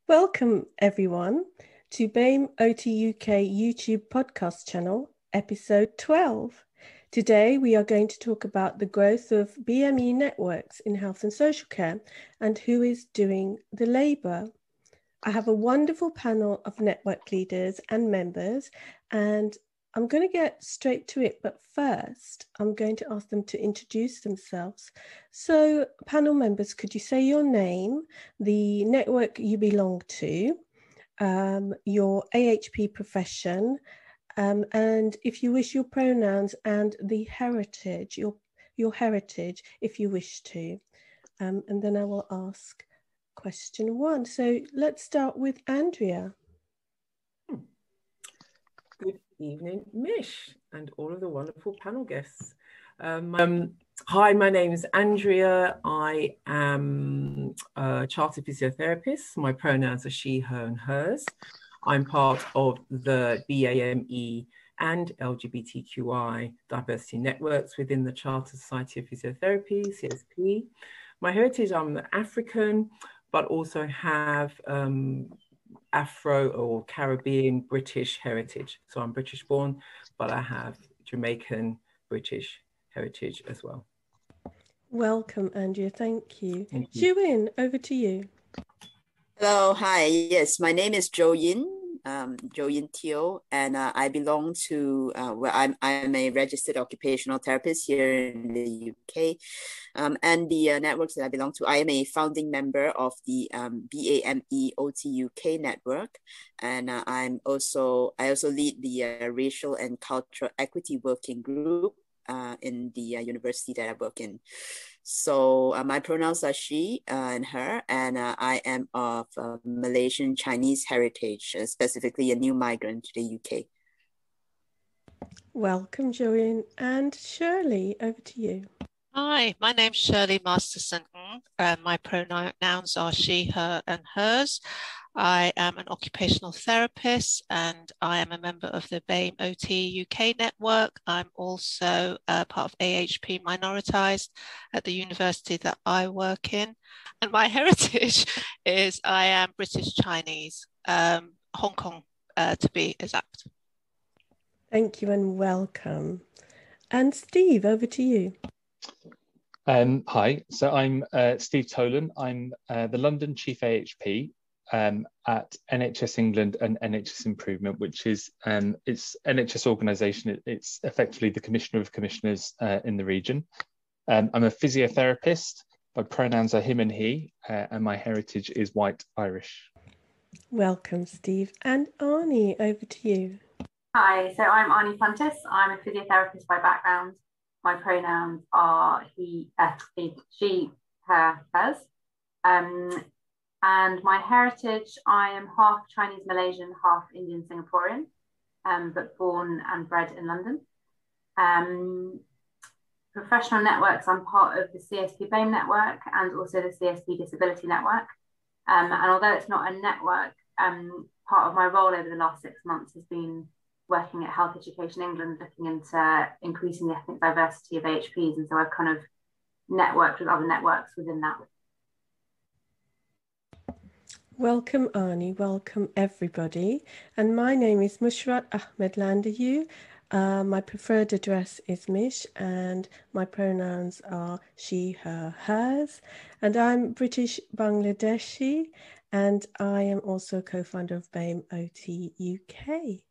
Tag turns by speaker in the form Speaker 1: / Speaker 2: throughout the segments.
Speaker 1: Welcome, everyone, to BAMEOTUK YouTube podcast channel, episode 12. Today, we are going to talk about the growth of BME networks in health and social care and who is doing the labour. I have a wonderful panel of network leaders and members, and I'm going to get straight to it, but first I'm going to ask them to introduce themselves. So panel members, could you say your name, the network you belong to, your AHP profession, and if you wish, your pronouns and the heritage, your heritage, if you wish to. And then I will ask question one. So let's start with Andrea.
Speaker 2: Good evening, Mish, and all of the wonderful panel guests. Hi, my name is Andrea. I am a chartered physiotherapist. My pronouns are she, her, and hers. I'm part of the BAME and LGBTQI diversity networks within the Chartered Society of Physiotherapy, CSP. My heritage, I'm African, but also have Afro or Caribbean British heritage. So I'm British born, but I have Jamaican British heritage as well.
Speaker 1: Welcome, Andrea. Thank you.
Speaker 2: Thank you.
Speaker 1: Jou Yin, over to you.
Speaker 3: Hello, hi. Yes, my name is Jou Yin Teoh, and I belong to, I'm a registered occupational therapist here in the UK. And the networks that I belong to, I am a founding member of the BAMEOTUK network. And I also lead the Racial and Cultural Equity Working Group in the university that I work in. So my pronouns are she and her, and I am of Malaysian Chinese heritage, specifically a new migrant to the UK.
Speaker 1: Welcome, Jou Yin. And Shirley, over to you.
Speaker 4: Hi, my name's Shirley Masterson. My pronouns are she, her, and hers. I am an occupational therapist and I am a member of the BAME UK network. I'm also part of AHP Minoritized at the university that I work in. And my heritage is I am British Chinese, Hong Kong to be exact.
Speaker 1: Thank you and welcome. And Steve, over to you.
Speaker 5: Hi, so I'm Steve Tolan. I'm the London Chief AHP at NHS England and NHS Improvement, which is it's NHS organisation. It's effectively the Commissioner of Commissioners in the region. I'm a physiotherapist. My pronouns are him and he, and my heritage is white Irish.
Speaker 1: Welcome, Steve. And Arne, over to you.
Speaker 6: Hi, so I'm Arne Puntis. I'm a physiotherapist by background. My pronouns are he, she, her, hers. And my heritage, I am half Chinese Malaysian, half Indian Singaporean, but born and bred in London. Professional networks, I'm part of the CSP BAME network and also the CSP Disability Network. And although it's not a network, part of my role over the last 6 months has been working at Health Education England, looking into increasing the ethnic diversity of AHPs. And so I've kind of networked with other networks within that.
Speaker 1: Welcome, Arne. Welcome, everybody. And my name is Mushrat Ahmed Landayu. My preferred address is Mish, and my pronouns are she, her, hers. And I'm British Bangladeshi, and I am also co-founder of BAME UK.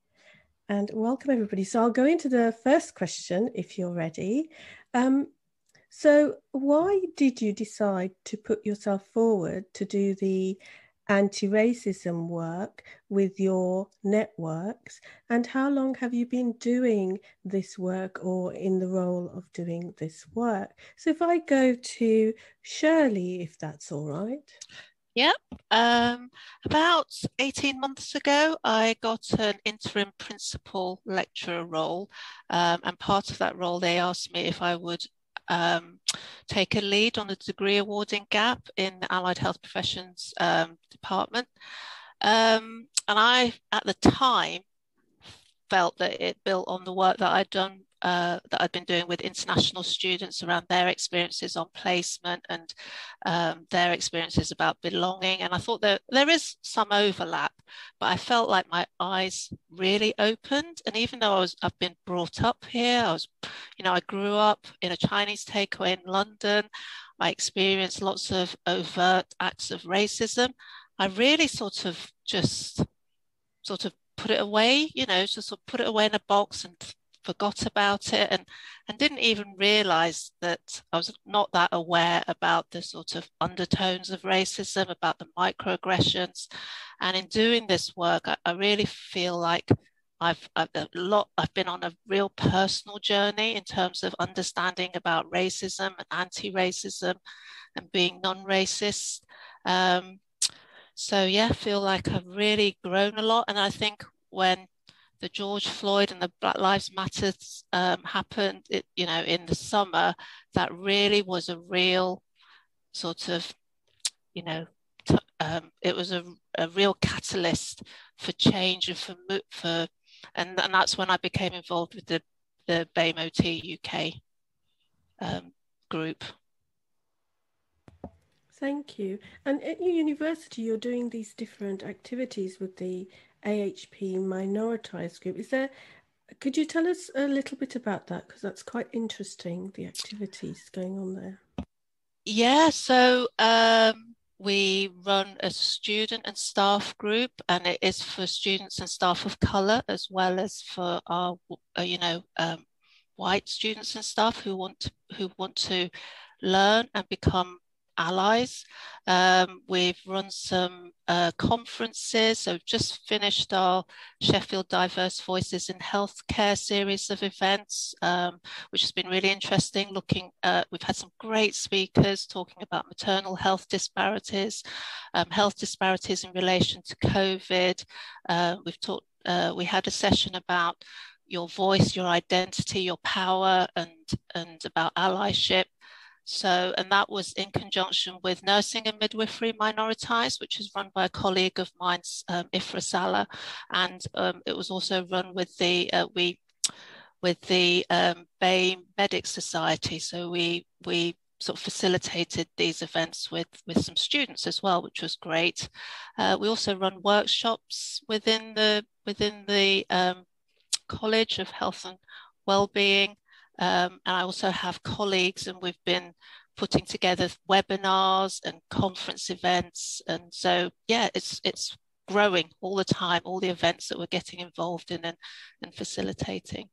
Speaker 1: And welcome, everybody. So I'll go into the first question, if you're ready. So why did you decide to put yourself forward to do the anti-racism work with your networks, and how long have you been doing this work or in the role of doing this work? So if I go to Shirley, if that's all right.
Speaker 4: Yep. About 18 months ago, I got an interim principal lecturer role, and part of that role, they asked me if I would take a lead on the degree awarding gap in the Allied Health Professions department. And I, at the time, felt that it built on the work that I'd done that I'd been doing with international students around their experiences on placement and their experiences about belonging. And I thought that there is some overlap, but I felt like my eyes really opened. And even though I've been brought up here, I grew up in a Chinese takeaway in London. I experienced lots of overt acts of racism. I really sort of put it away, just sort of put it away in a box and forgot about it, and didn't even realize that I was not that aware about the sort of undertones of racism, about the microaggressions. And in doing this work, I really feel like I've been on a real personal journey in terms of understanding about racism and anti-racism and being non-racist. So yeah, I feel like I've really grown a lot. And I think when the George Floyd and the Black Lives Matter happened, in the summer, that really was a real sort of, it was a real catalyst for change and that's when I became involved with the BAMEOTUK UK group.
Speaker 1: Thank you. And at your university, you're doing these different activities with the AHP minoritized group. Could you tell us a little bit about that? Because that's quite interesting, the activities going on there.
Speaker 4: Yeah, so we run a student and staff group, and it is for students and staff of colour, as well as for our, white students and staff who want to learn and become allies. We've run some conferences. So we've just finished our Sheffield Diverse Voices in Healthcare series of events, which has been really interesting. We've had some great speakers talking about maternal health disparities in relation to COVID. We had a session about your voice, your identity, your power, and about allyship. So, and that was in conjunction with Nursing and Midwifery Minoritized, which is run by a colleague of mine, Sara, and it was also run with the BAME Medic Society. So we sort of facilitated these events with some students as well, which was great. We also run workshops within the College of Health and Wellbeing. And I also have colleagues, and we've been putting together webinars and conference events. And so, yeah, it's growing all the time, all the events that we're getting involved in and facilitating.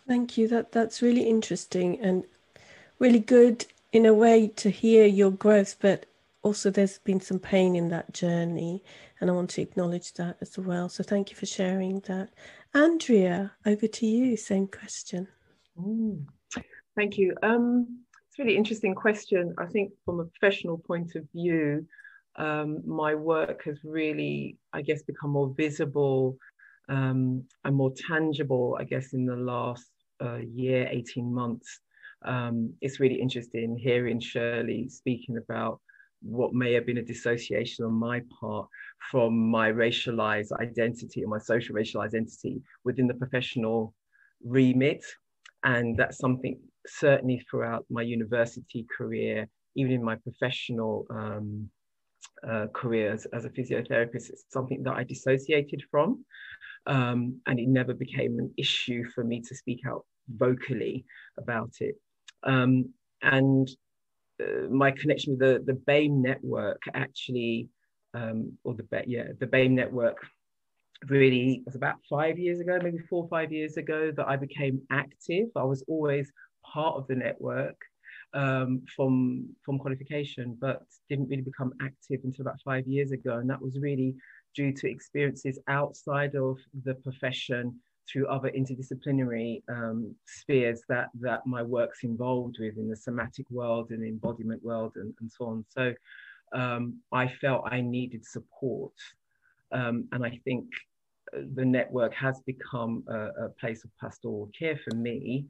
Speaker 1: Thank you. That's really interesting and really good in a way to hear your growth, but also there's been some pain in that journey, and I want to acknowledge that as well. So thank you for sharing that. Andrea, over to you, same question.
Speaker 2: Thank you. It's a really interesting question. I think from a professional point of view, my work has really, I guess, become more visible and more tangible, I guess, in the last year, 18 months. It's really interesting hearing Shirley speaking about what may have been a dissociation on my part from my racialized identity and my social racial identity within the professional remit. And that's something certainly throughout my university career, even in my professional career as a physiotherapist, it's something that I dissociated from. And it never became an issue for me to speak out vocally about it. My connection with the BAME network actually, the BAME network really was about 5 years ago, maybe 4 or 5 years ago, that I became active. I was always part of the network from qualification, but didn't really become active until about 5 years ago. And that was really due to experiences outside of the profession through other interdisciplinary spheres that my work's involved with in the somatic world and embodiment world and so on. So I felt I needed support. And I think the network has become a place of pastoral care for me.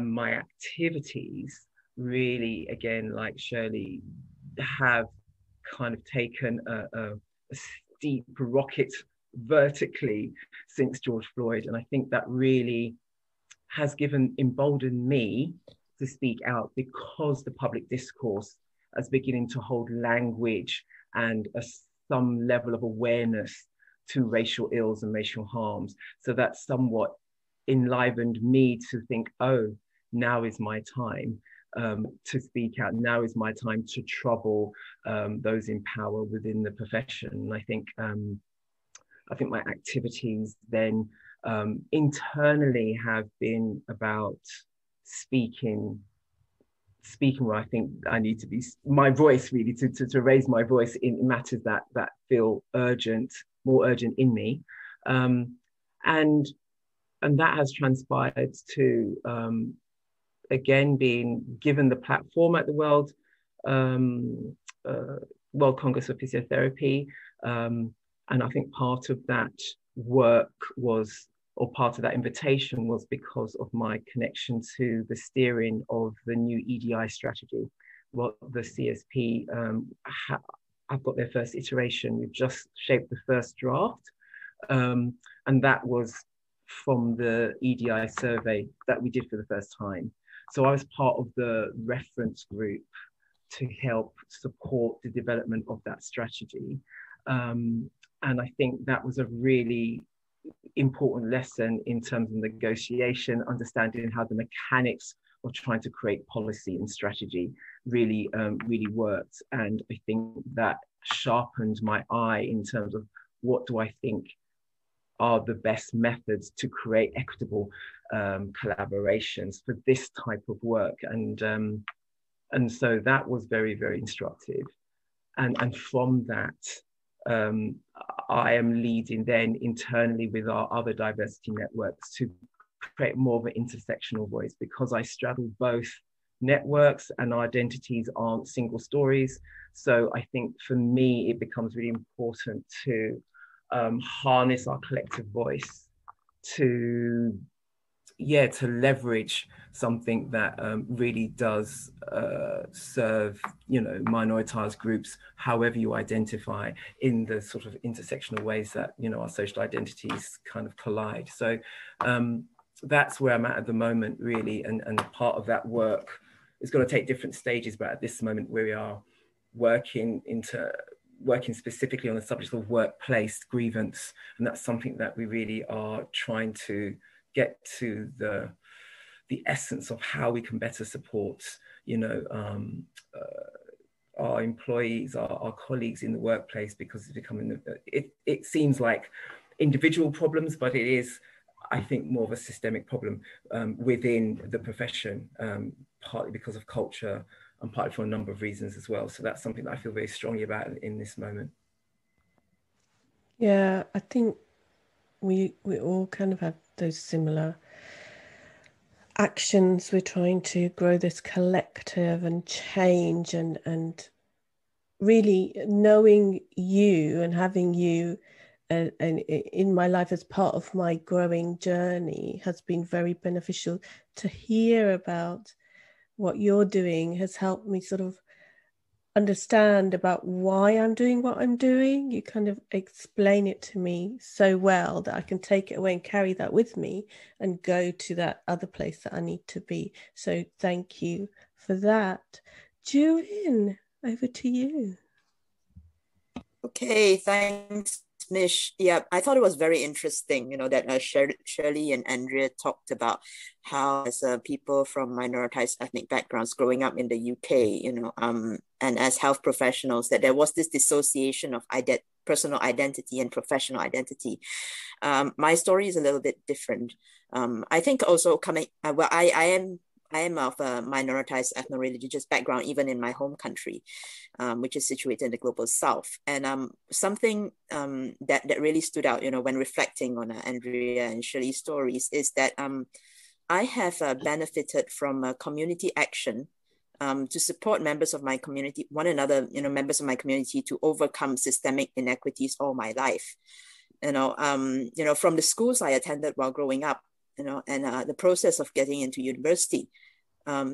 Speaker 2: My activities really, again, like Shirley, have kind of taken a steep rocket vertically since George Floyd. And I think that really has emboldened me to speak out, because the public discourse is beginning to hold language and some level of awareness to racial ills and racial harms. So that somewhat enlivened me to think, oh, now is my time to speak out. Now is my time to trouble those in power within the profession. And I think my activities then internally have been about speaking where I think I need to be, my voice really, to raise my voice in matters that feel urgent, more urgent in me. And that has transpired to, again, being given the platform at the World Congress of Physiotherapy. And I think part of that work was, or part of that invitation was, because of my connection to the steering of the new EDI strategy. Well, the CSP have got their first iteration. We've just shaped the first draft. And that was from the EDI survey that we did for the first time. So I was part of the reference group to help support the development of that strategy. And I think that was a really important lesson in terms of negotiation, understanding how the mechanics of trying to create policy and strategy really worked. And I think that sharpened my eye in terms of what do I think are the best methods to create equitable collaborations for this type of work. And so that was very, very instructive. And from that, I am leading then internally with our other diversity networks to create more of an intersectional voice, because I straddle both networks and our identities aren't single stories. So I think for me, it becomes really important to harness our collective voice to leverage something that really does serve, minoritized groups, however you identify, in the sort of intersectional ways that, our social identities kind of collide. So that's where I'm at the moment, really. And part of that work is going to take different stages, but at this moment we are working specifically on the subject of workplace grievance. And that's something that we really are trying to get to the essence of how we can better support, our employees, our colleagues in the workplace, because it's becoming, it seems like individual problems, but it is, I think, more of a systemic problem within the profession, partly because of culture and partly for a number of reasons as well. So that's something that I feel very strongly about in this moment.
Speaker 1: Yeah, I think we all kind of have those similar actions. We're trying to grow this collective and change, and really knowing you and having you and in my life as part of my growing journey has been very beneficial. To hear about what you're doing has helped me sort of understand about why I'm doing what I'm doing. You kind of explain it to me so well that I can take it away and carry that with me and go to that other place that I need to be. So thank you for that. Jou Yin, over to you.
Speaker 3: Okay, thanks, Mish. Yeah, I thought it was very interesting, that Shirley and Andrea talked about how, as people from minoritized ethnic backgrounds growing up in the UK, and as health professionals, that there was this dissociation of personal identity and professional identity. My story is a little bit different. I think also I am of a minoritized ethno-religious background, even in my home country, which is situated in the global south. And something that really stood out, when reflecting on Andrea and Shirley's stories, is that I have benefited from community action to support members of my community, members of my community, to overcome systemic inequities all my life. From the schools I attended while growing up, and the process of getting into university.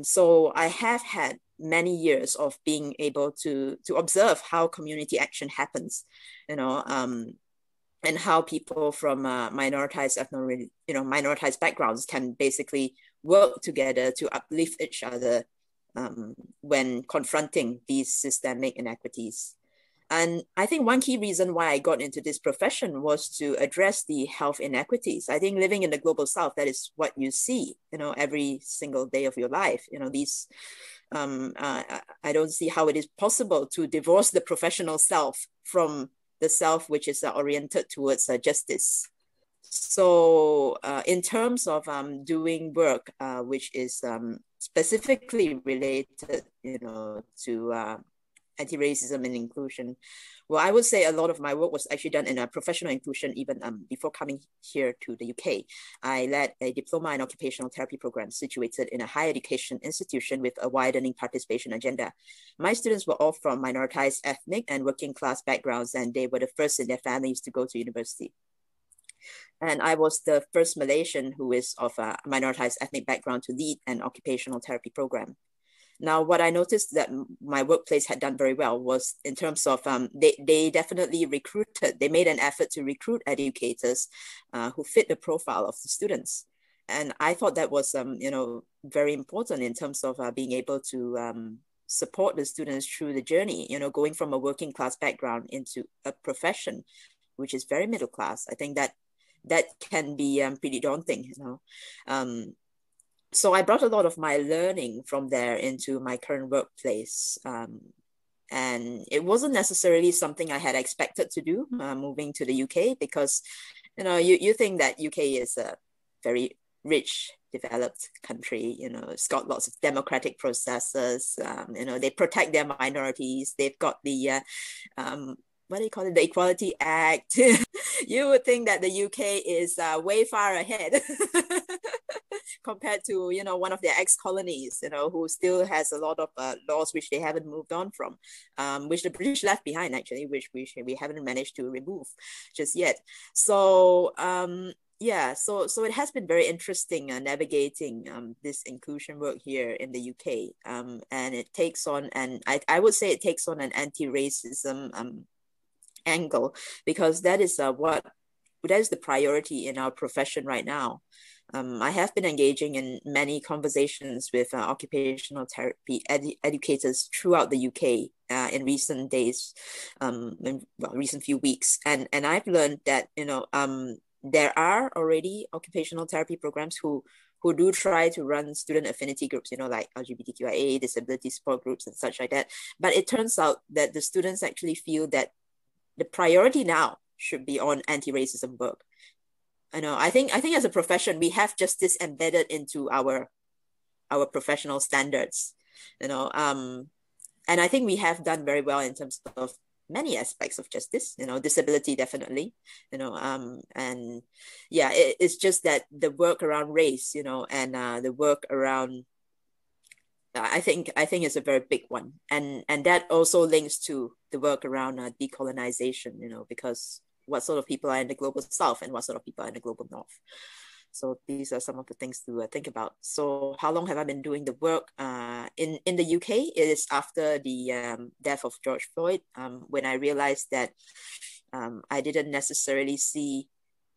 Speaker 3: So I have had many years of being able to observe how community action happens, and how people from minoritized minoritized backgrounds can basically work together to uplift each other when confronting these systemic inequities. And I think one key reason why I got into this profession was to address the health inequities. I think living in the global South, that is what you see, every single day of your life. These, I don't see how it is possible to divorce the professional self from the self which is oriented towards justice. So in terms of doing work which is specifically related, to anti-racism and inclusion, well, I would say a lot of my work was actually done in a professional inclusion even before coming here to the UK. I led a diploma in occupational therapy program situated in a higher education institution with a widening participation agenda. My students were all from minoritized ethnic and working class backgrounds, and they were the first in their families to go to university. And I was the first Malaysian who is of a minoritized ethnic background to lead an occupational therapy program. Now, what I noticed that my workplace had done very well was in terms of they definitely recruited, they made an effort to recruit educators who fit the profile of the students. And I thought that was, very important in terms of being able to support the students through the journey, going from a working class background into a profession, which is very middle class. I think that can be pretty daunting, So I brought a lot of my learning from there into my current workplace. And it wasn't necessarily something I had expected to do moving to the UK, because, you think that UK is a very rich, developed country. It's got lots of democratic processes. They protect their minorities. They've got the, what do you call it? The Equality Act. You would think that the UK is way far ahead compared to, one of their ex-colonies, who still has a lot of laws which they haven't moved on from, which the British left behind, actually, which we haven't managed to remove just yet. So, so it has been very interesting navigating this inclusion work here in the UK. And it takes on, and I would say it takes on an anti-racism angle, because that is the priority in our profession right now. I have been engaging in many conversations with occupational therapy educators throughout the UK in recent days, recent few weeks, and I've learned that there are already occupational therapy programs who do try to run student affinity groups, like LGBTQIA, disability support groups and such like that. But it turns out that the students actually feel that the priority now should be on anti-racism work. I think as a profession, we have justice embedded into our professional standards, and I think we have done very well in terms of many aspects of justice, disability definitely, and yeah, it's just that the work around race, and the work around, I think is a very big one, and that also links to the work around decolonization, because what sort of people are in the global South and what sort of people are in the global North. So these are some of the things to think about. So how long have I been doing the work? In the UK, it is after the death of George Floyd, when I realized that I didn't necessarily see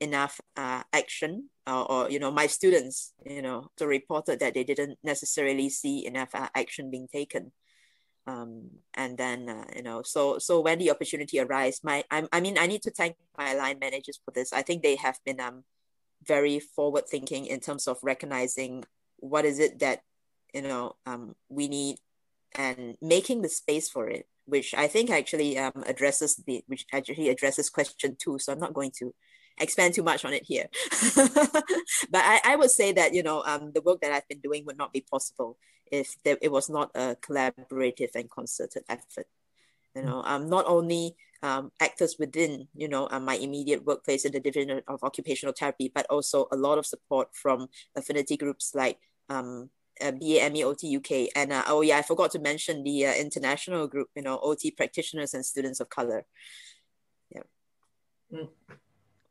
Speaker 3: enough action, or my students, so reported that they didn't necessarily see enough action being taken. And then, so when the opportunity arises, I need to thank my line managers for this. I think they have been very forward thinking in terms of recognizing what is it that, we need, and making the space for it, which I think actually addresses question 2. So I'm not going to expand too much on it here. But I would say that, the work that I've been doing would not be possible if it was not a collaborative and concerted effort. Not only actors within, my immediate workplace in the Division of Occupational Therapy, but also a lot of support from affinity groups like BAMEOTUK UK, and I forgot to mention the international group, OT practitioners and students of color. Yeah.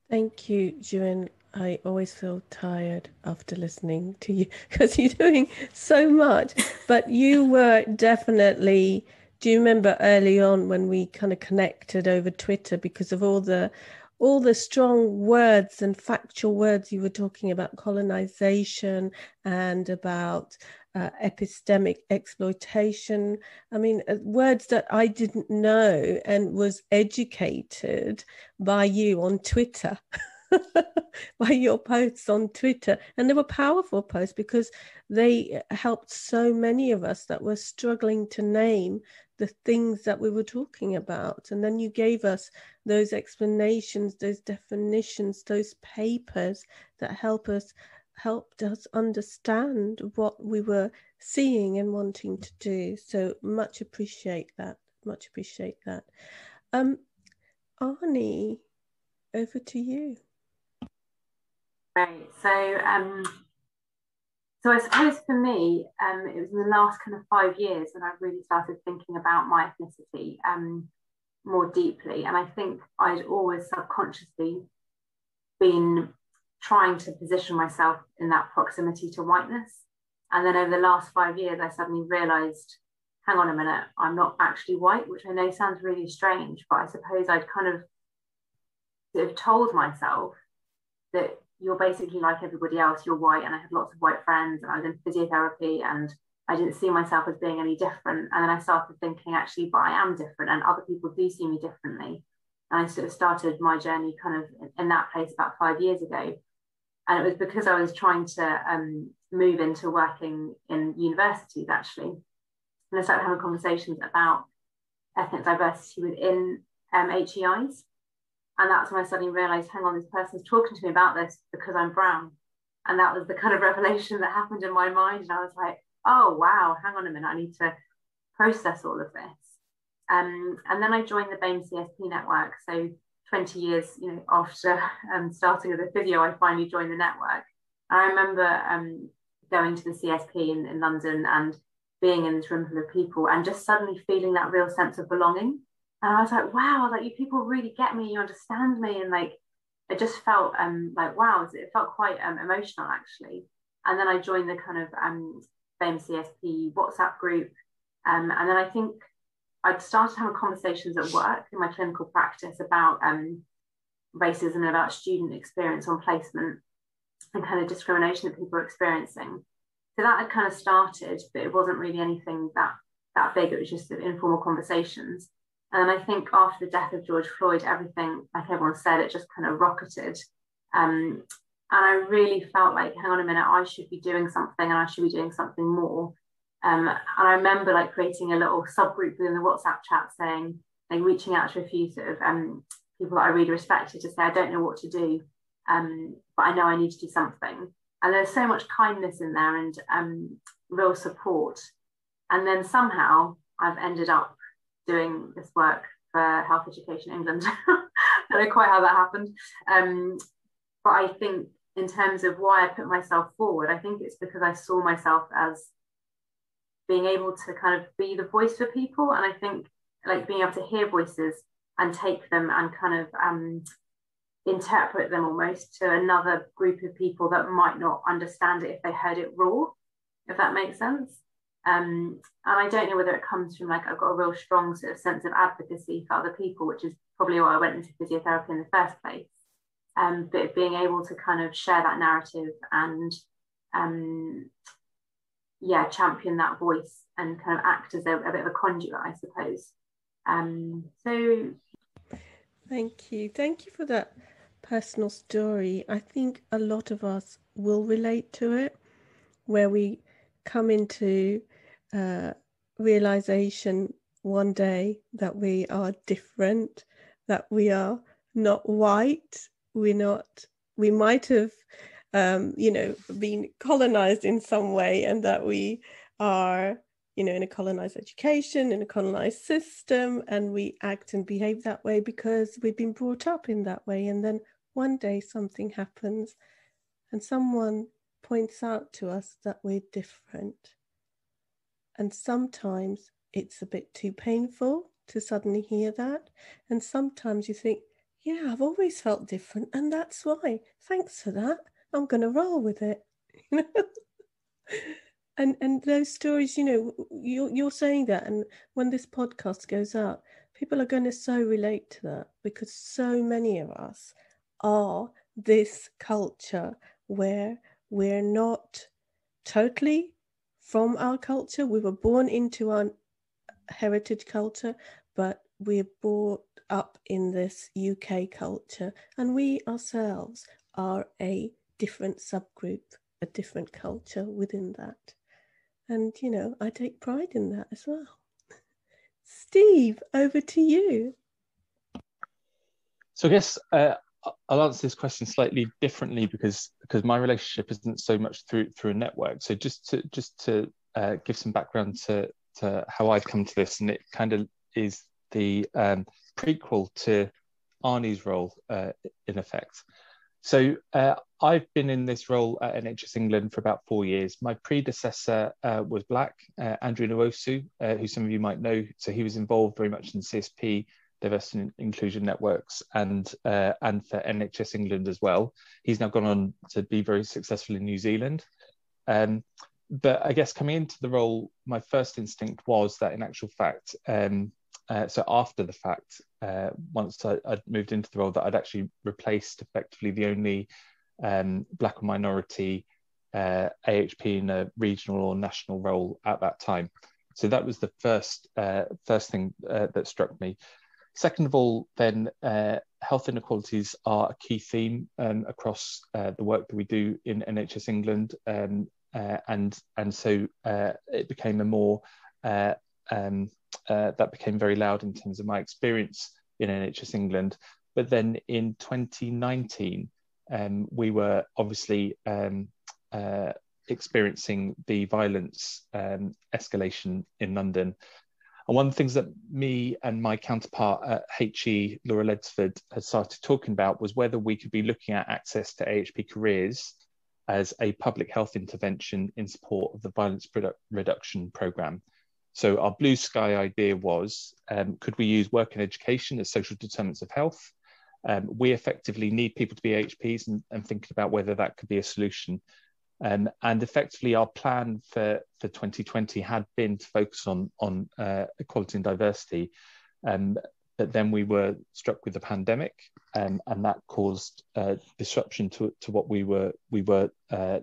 Speaker 1: Thank you, Jou Yin. I always feel tired after listening to you because you're doing so much. But you were definitely, do you remember early on when we kind of connected over Twitter because of all the all the strong words and factual words you were talking about, colonization and about epistemic exploitation. I mean, words that I didn't know and was educated by you on Twitter, by your posts on Twitter. And they were powerful posts because they helped so many of us that were struggling to name the things that we were talking about. And then you gave us those explanations, those definitions, those papers that helped us understand what we were seeing and wanting to do. So much appreciate that. Much appreciate that. Arne, over to you.
Speaker 6: Right. So I suppose for me, it was in the last kind of 5 years when I really started thinking about my ethnicity more deeply. And I think I'd always subconsciously been trying to position myself in that proximity to whiteness. And then over the last 5 years, I suddenly realized, hang on a minute, I'm not actually white, which I know sounds really strange, but I suppose I'd kind of sort of told myself that you're basically like everybody else, you're white. And I had lots of white friends and I was in physiotherapy and I didn't see myself as being any different. And then I started thinking, actually, but I am different and other people do see me differently. And I sort of started my journey kind of in that place about 5 years ago. And it was because I was trying to move into working in universities, actually. And I started having conversations about ethnic diversity within HEIs. And that's when I suddenly realized, hang on, this person's talking to me about this because I'm brown. And that was the kind of revelation that happened in my mind. And I was like, oh, wow, hang on a minute, I need to process all of this. And then I joined the BAME CSP network. So 20 years, after starting as a physio, I finally joined the network. And I remember going to the CSP in London and being in this room full of people and just suddenly feeling that real sense of belonging. And I was like, wow, like you people really get me, you understand me. And like, it just felt like, wow, it felt quite emotional actually. And then I joined the kind of BAME CSP WhatsApp group. And then I think I'd started having conversations at work in my clinical practice about racism and about student experience on placement and kind of discrimination that people are experiencing. So that had kind of started, but it wasn't really anything that big. It was just informal conversations. And I think after the death of George Floyd, everything, like everyone said, it just kind of rocketed. And I really felt like, hang on a minute, I should be doing something and I should be doing something more. And I remember like creating a little subgroup within the WhatsApp chat saying, like reaching out to a few sort of people that I really respected to say, I don't know what to do, but I know I need to do something. And there's so much kindness in there and real support. And then somehow I've ended up doing this work for Health Education England. I don't know quite how that happened. But I think in terms of why I put myself forward, I think it's because I saw myself as being able to kind of be the voice for people. And I think like being able to hear voices and take them and kind of interpret them almost to another group of people that might not understand it if they heard it raw, if that makes sense. And I don't know whether it comes from like, I've got a real strong sort of sense of advocacy for other people, which is probably why I went into physiotherapy in the first place. But being able to kind of share that narrative and champion that voice and kind of act as a bit of a conduit, I suppose. So
Speaker 1: thank you for that personal story. I think a lot of us will relate to it, where we come into realization one day that we are different, that we are not white, we might have been colonized in some way, and that we are in a colonized education, in a colonized system, and we act and behave that way because we've been brought up in that way. And then one day something happens and someone points out to us that we're different. And sometimes it's a bit too painful to suddenly hear that. And sometimes you think, yeah, I've always felt different, and that's why. Thanks for that. I'm going to roll with it. And those stories, you're saying that, and when this podcast goes out, people are going to so relate to that, because so many of us are this culture where we're not totally from our culture. We were born into our heritage culture, but we're brought up in this UK culture, and we ourselves are a different subgroup, a different culture within that. And, you know, I take pride in that as well. Steve, over to you.
Speaker 5: So I guess I'll answer this question slightly differently because my relationship isn't so much through a network. So just to give some background to how I've come to this, and it kind of is the prequel to Arne's role in effect. So I've been in this role at NHS England for about 4 years. My predecessor was Black, Andrea Wright, who some of you might know. So he was involved very much in CSP, diversity and inclusion networks, and for NHS England as well. He's now gone on to be very successful in New Zealand. But I guess coming into the role, my first instinct was that in actual fact, so after the fact, once I'd moved into the role, that I'd actually replaced effectively the only Black or minority AHP in a regional or national role at that time. So that was the first thing that struck me. Second of all, then health inequalities are a key theme across the work that we do in NHS England, and so it became a more that became very loud in terms of my experience in NHS England. But then in 2019, we were obviously experiencing the violence escalation in London. And one of the things that me and my counterpart at HE, Laura Ledsford, had started talking about was whether we could be looking at access to AHP careers as a public health intervention in support of the violence reduction programme. So our blue sky idea was, could we use work and education as social determinants of health? We effectively need people to be AHPs and thinking about whether that could be a solution. And effectively our plan for 2020 had been to focus on equality and diversity. But then we were struck with the pandemic, and that caused disruption to what we were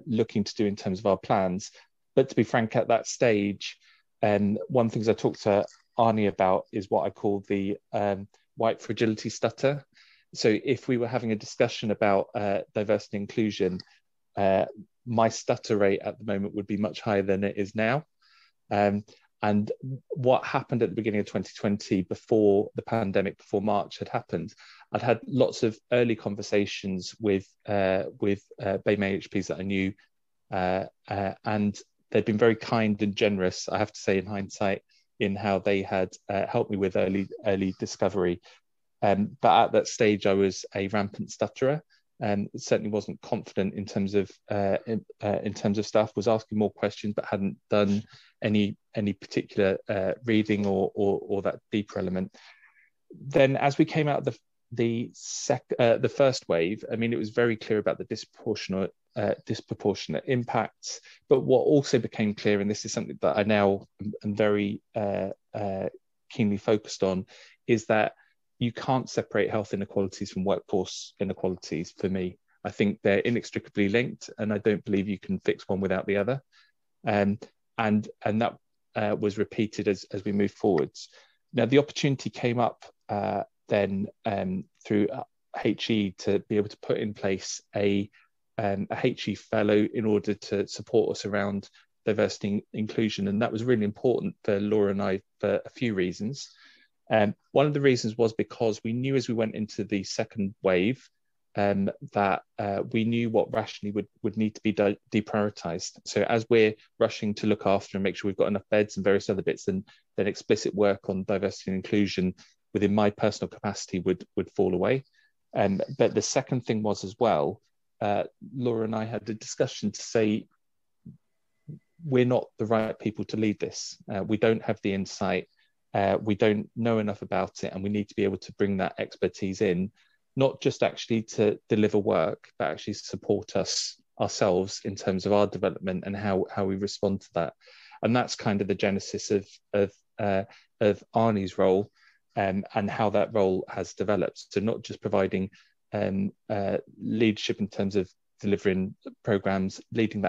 Speaker 5: looking to do in terms of our plans. But to be frank, at that stage, one of the things I talked to Arne about is what I call the white fragility stutter. So if we were having a discussion about diversity and inclusion, my stutter rate at the moment would be much higher than it is now. And what happened at the beginning of 2020, before the pandemic, before March had happened, I'd had lots of early conversations with BAME AHPs that I knew, and they'd been very kind and generous, I have to say, in hindsight, in how they had helped me with early discovery. But at that stage, I was a rampant stutterer. Certainly wasn't confident in terms of stuff. Was asking more questions, but hadn't done any particular reading or that deeper element. Then, as we came out of the first wave, I mean, it was very clear about the disproportionate impacts. But what also became clear, and this is something that I now am very keenly focused on, is that you can't separate health inequalities from workforce inequalities for me. I think they're inextricably linked, and I don't believe you can fix one without the other. And that was repeated as we move forwards. Now, the opportunity came up then through HE to be able to put in place a HE fellow in order to support us around diversity and inclusion. And that was really important for Laura and I for a few reasons. One of the reasons was because we knew as we went into the second wave that we knew what rationally would need to be deprioritized. So as we're rushing to look after and make sure we've got enough beds and various other bits, then explicit work on diversity and inclusion within my personal capacity would fall away. But the second thing was as well, Laura and I had a discussion to say, we're not the right people to lead this. We don't have the insight. We don't know enough about it, and we need to be able to bring that expertise in, not just actually to deliver work, but actually support us ourselves in terms of our development and how we respond to that. And that's kind of the genesis of Arne's role. and how that role has developed. So not just providing leadership in terms of delivering programs, leading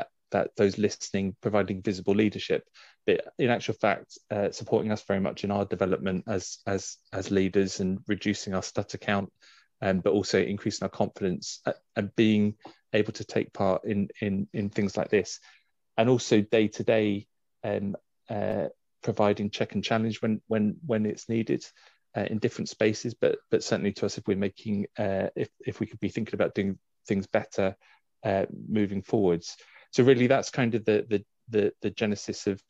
Speaker 5: those listening, providing visible leadership, but in actual fact supporting us very much in our development as leaders and reducing our stutter count, but also increasing our confidence and being able to take part in things like this, and also day to day providing check and challenge when it's needed in different spaces, but certainly to us if we're making if we could be thinking about doing things better moving forwards. So really that's kind of the genesis of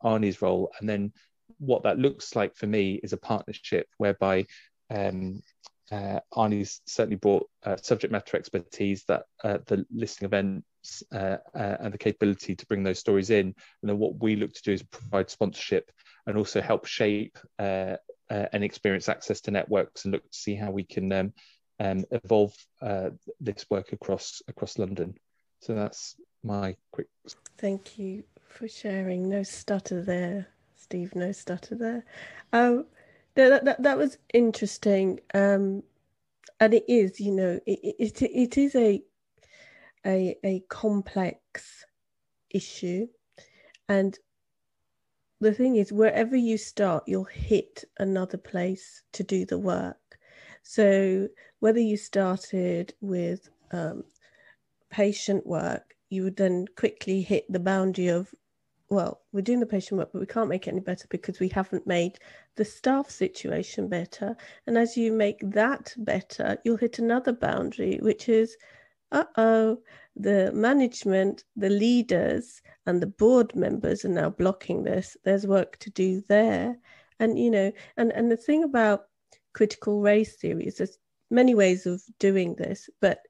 Speaker 5: Arne's role, and then what that looks like for me is a partnership whereby Arne's certainly brought subject matter expertise, that the listening events and the capability to bring those stories in, and then what we look to do is provide sponsorship and also help shape and experience access to networks, and look to see how we can evolve this work across London. So that's my quick.
Speaker 1: Thank you for sharing. No stutter there, Steve. No stutter there. That was interesting, and it is, you know, it is a complex issue, and the thing is, wherever you start, you'll hit another place to do the work. So whether you started with patient work, you would then quickly hit the boundary of, well, we're doing the patient work, but we can't make it any better because we haven't made the staff situation better. And as you make that better, you'll hit another boundary, which is, the management, the leaders, and the board members are now blocking this. There's work to do there. And, you know, and the thing about critical race theory is there's many ways of doing this, but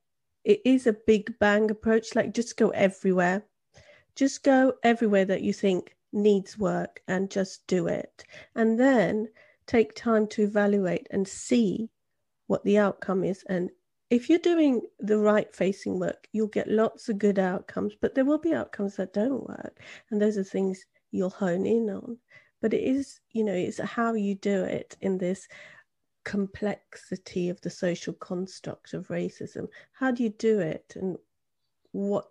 Speaker 1: it is a big bang approach, like just go everywhere. Just go everywhere that you think needs work and just do it. And then take time to evaluate and see what the outcome is. And if you're doing the right facing work, you'll get lots of good outcomes, but there will be outcomes that don't work. And those are things you'll hone in on. But it is, you know, it's how you do it in this complexity of the social construct of racism. How do you do it, and what,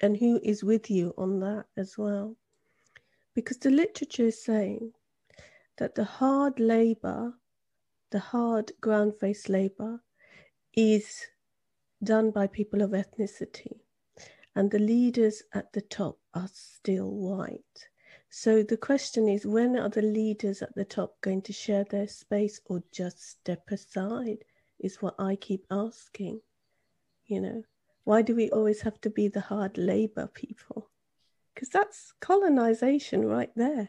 Speaker 1: and who is with you on that as well? Because the literature is saying that the hard labor, the hard ground-based labor, is done by people of ethnicity, and the leaders at the top are still white. So the question is, when are the leaders at the top going to share their space or just step aside, is what I keep asking. You know, why do we always have to be the hard labor people? Because that's colonization right there.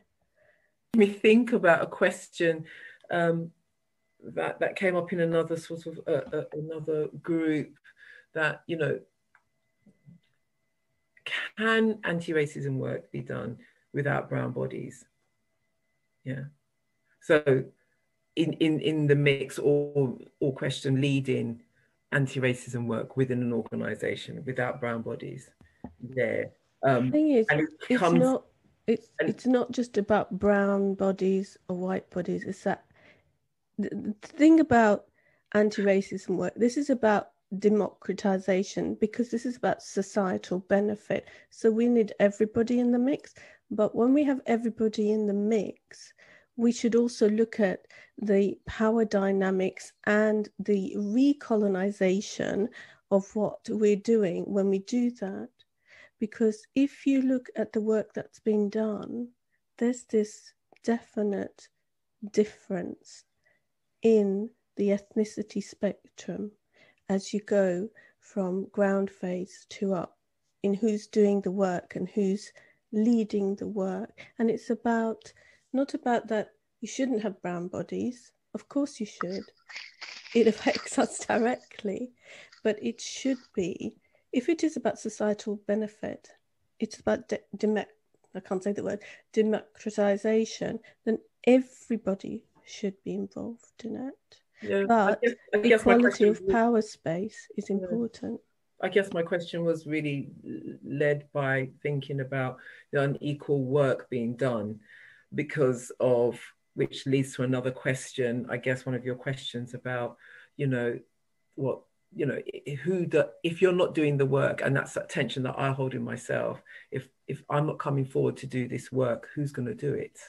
Speaker 2: Me think about a question that came up in another sort of another group, that, you know, can anti-racism work be done without brown bodies? Yeah. So in the mix or question leading anti-racism work within an organization without brown bodies there.
Speaker 1: The thing is, it's not just about brown bodies or white bodies. It's that the thing about anti-racism work, this is about democratization, because this is about societal benefit. So we need everybody in the mix. But when we have everybody in the mix, we should also look at the power dynamics and the recolonization of what we're doing when we do that. Because if you look at the work that's been done, there's this definite difference in the ethnicity spectrum as you go from ground phase to up, in who's doing the work and who's leading the work. And it's about, not about that you shouldn't have brown bodies. Of course you should. It affects us directly, but it should be, if it is about societal benefit, it's about I can't say the word, democratization, then everybody should be involved in it.
Speaker 2: Yeah,
Speaker 1: but
Speaker 2: I guess
Speaker 1: equality of power space is important.
Speaker 2: I guess my question was really led by thinking about the unequal work being done because of which leads to another question, I guess one of your questions about, you know, what, you know, if you're not doing the work, and that's that tension that I hold in myself, if I'm not coming forward to do this work, who's going to do it?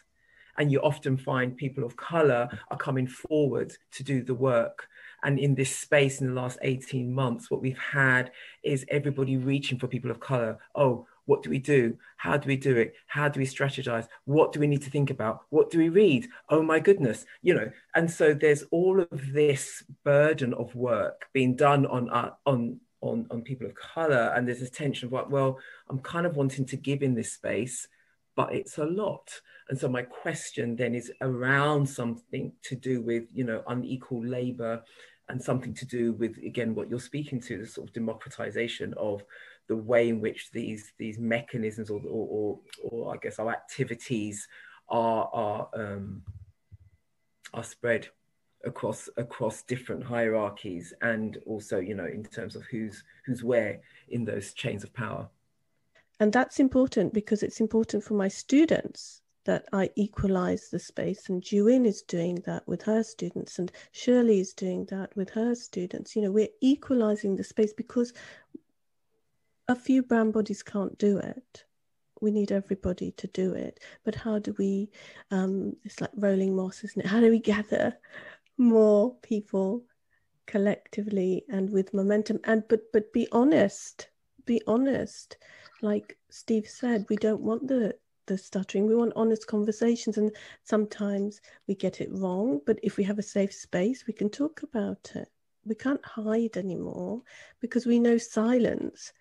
Speaker 2: And you often find people of color are coming forward to do the work. And in this space in the last 18 months, what we've had is everybody reaching for people of color. Oh, what do we do? How do we do it? How do we strategize? What do we need to think about? What do we read? Oh my goodness, you know. And so there's all of this burden of work being done on people of color, and there's this tension of like, well, I'm kind of wanting to give in this space, but it's a lot. And so my question then is around something to do with, you know, unequal labor, and something to do with, again, what you're speaking to, the sort of democratization of the way in which these mechanisms or I guess our activities are spread across different hierarchies, and also, you know, in terms of who's where in those chains of power.
Speaker 1: And that's important because it's important for my students that I equalize the space, and Jou Yin is doing that with her students, and Shirley is doing that with her students. You know, we're equalizing the space because a few brown bodies can't do it. We need everybody to do it. But how do we, it's like rolling moss, isn't it? How do we gather more people collectively and with momentum? And but be honest. Like Steve said, we don't want the stuttering. We want honest conversations, and sometimes we get it wrong, but if we have a safe space, we can talk about it. We can't hide anymore, because we know silence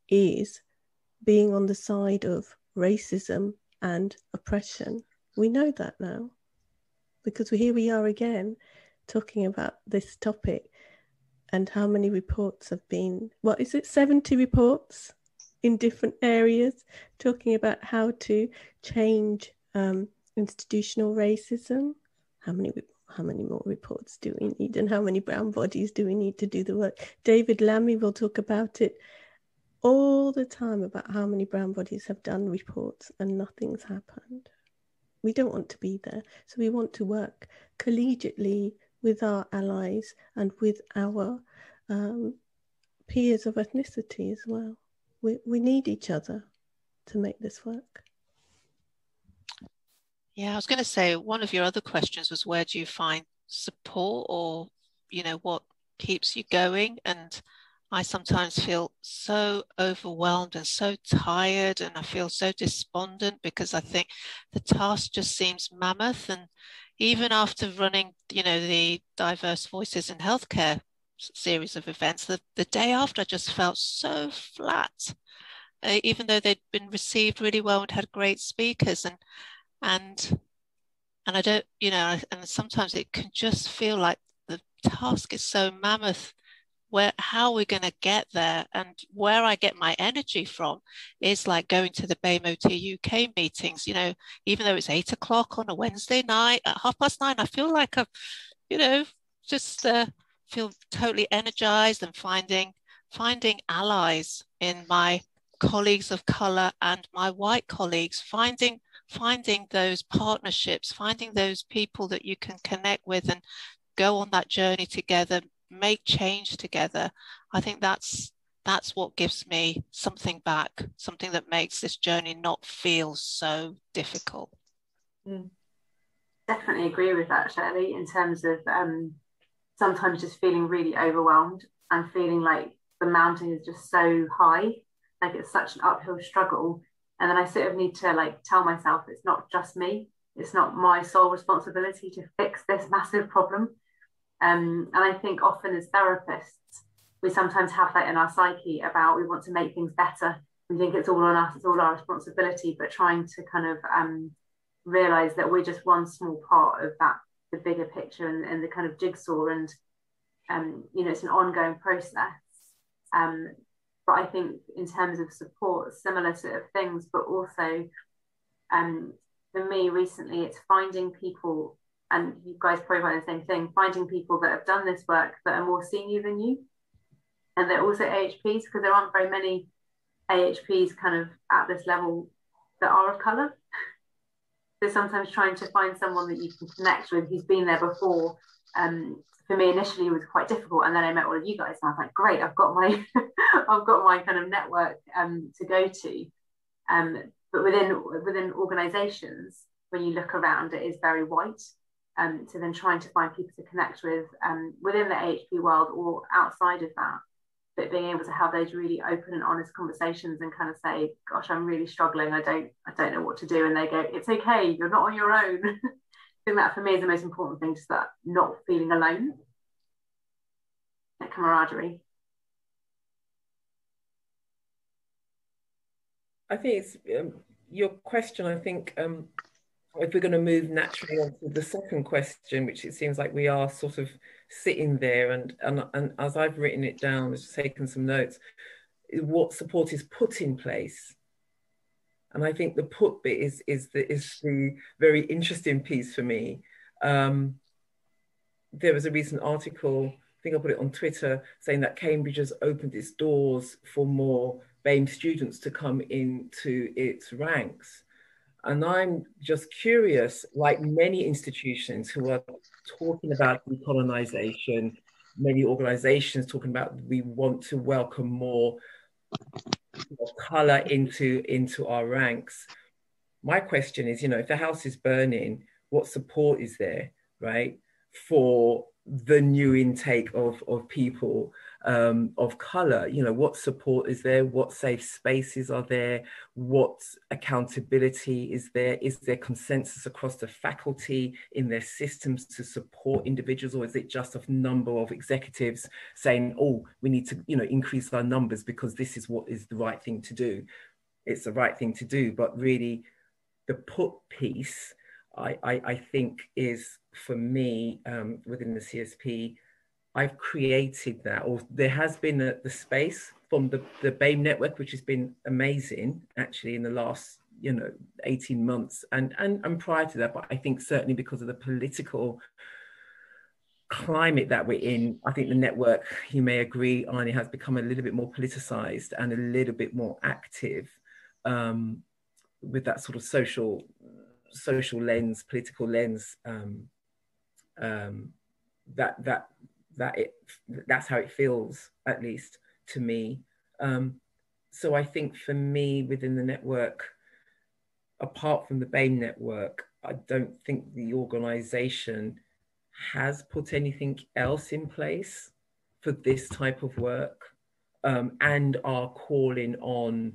Speaker 1: is being on the side of racism and oppression. We know that now, because here we are again talking about this topic, and how many reports have been, what is it, 70 reports in different areas talking about how to change institutional racism. How many more reports do we need, and how many brown bodies do we need to do the work? David Lammy will talk about it all the time, about how many brown bodies have done reports and nothing's happened. We don't want to be there, so we want to work collegiately with our allies and with our peers of ethnicity as well. We need each other to make this work.
Speaker 4: Yeah, I was going to say, one of your other questions was, where do you find support, or, you know, what keeps you going? And I sometimes feel so overwhelmed and so tired, and I feel so despondent because I think the task just seems mammoth. And even after running, you know, the Diverse Voices in Healthcare series of events, the day after, I just felt so flat, even though they'd been received really well and had great speakers. And I don't, you know, and sometimes it can just feel like the task is so mammoth. How are we going to get there? And where I get my energy from is like going to the BAMEOTUK UK meetings, you know, even though it's 8 o'clock on a Wednesday night at 9:30, I feel like I've, you know, just feel totally energized, and finding allies in my colleagues of color and my white colleagues, finding those partnerships, finding those people that you can connect with and go on that journey together, make change together. I think that's what gives me something back, something that makes this journey not feel so difficult.
Speaker 6: Definitely agree with that, Shirley, in terms of sometimes just feeling really overwhelmed and feeling like the mountain is just so high, like it's such an uphill struggle. And then I sort of need to like tell myself it's not just me, it's not my sole responsibility to fix this massive problem. And I think often as therapists, we sometimes have that in our psyche about, we want to make things better. We think it's all on us, it's all our responsibility, but trying to kind of realize that we're just one small part of that, the bigger picture and the kind of jigsaw. And, you know, it's an ongoing process. But I think in terms of support, similar sort of things, but also for me recently, it's finding people, and you guys probably find the same thing, finding people that have done this work that are more senior than you, and they're also AHPs, because there aren't very many AHPs kind of at this level that are of colour. So sometimes trying to find someone that you can connect with who's been there before, for me initially was quite difficult. And then I met all of you guys, and I was like, great, I've got my I've got my kind of network to go to. But within organisations, when you look around, it is very white. So then trying to find people to connect with within the AHP world or outside of that, but being able to have those really open and honest conversations and kind of say, gosh, I'm really struggling, I don't know what to do, and they go, it's okay, you're not on your own. I think that for me is the most important thing, just that not feeling alone, that camaraderie.
Speaker 2: I think it's your question. I think if we're going to move naturally on to the second question, which it seems like we are sort of sitting there, and as I've written it down, I've taken some notes, what support is put in place. And I think the put bit is the very interesting piece for me. There was a recent article, I think I put it on Twitter, saying that Cambridge has opened its doors for more BAME students to come into its ranks. And I'm just curious, like many institutions who are talking about decolonization, many organizations talking about we want to welcome more color into our ranks. My question is, if the house is burning, what support is there, right, for the new intake of people of color? What support is there? What safe spaces are there? What accountability is there? Is there consensus across the faculty in their systems to support individuals, or is it just a number of executives saying, oh, we need to increase our numbers because this is what is the right thing to do? It's the right thing to do, but really the put piece, I think, is for me within the CSP. I've created that, or there has been the space from the BAME network, which has been amazing actually in the last 18 months and prior to that. But I think certainly because of the political climate that we're in, I think the network, you may agree, Arne, has become a little bit more politicized and a little bit more active. With that sort of social lens, political lens, that's how it feels, at least to me. So I think for me within the network, apart from the BAME network, I don't think the organization has put anything else in place for this type of work, and are calling on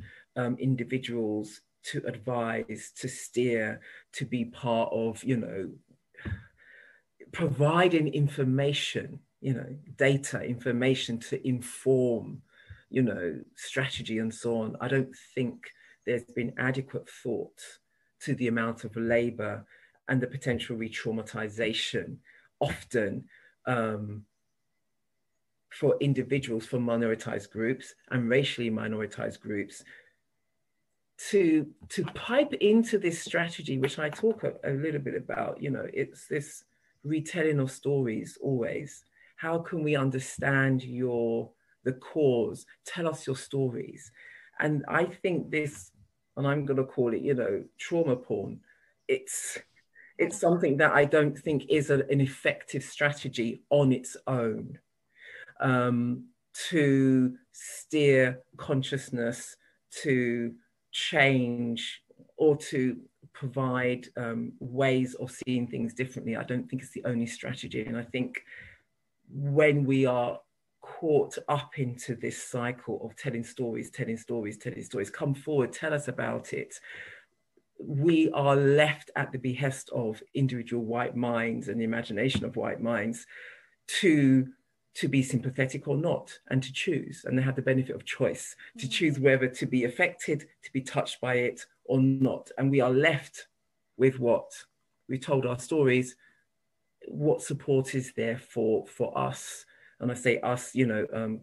Speaker 2: individuals to advise, to steer, to be part of, providing information, data, information to inform, strategy and so on. I don't think there's been adequate thought to the amount of labor and the potential re-traumatization often for individuals, for minoritized groups and racially minoritized groups, to pipe into this strategy, which I talk a little bit about. It's this retelling of stories always. How can we understand the cause? Tell us your stories. And I think this, and I'm going to call it, trauma porn. It's something that I don't think is an effective strategy on its own to steer consciousness, to change, or to provide ways of seeing things differently. I don't think it's the only strategy. And I think when we are caught up into this cycle of telling stories, come forward, tell us about it, we are left at the behest of individual white minds and the imagination of white minds to be sympathetic or not, and to choose, and they have the benefit of choice, to choose whether to be affected, to be touched by it or not. And we are left with what we told our stories. What support is there for us? And I say us,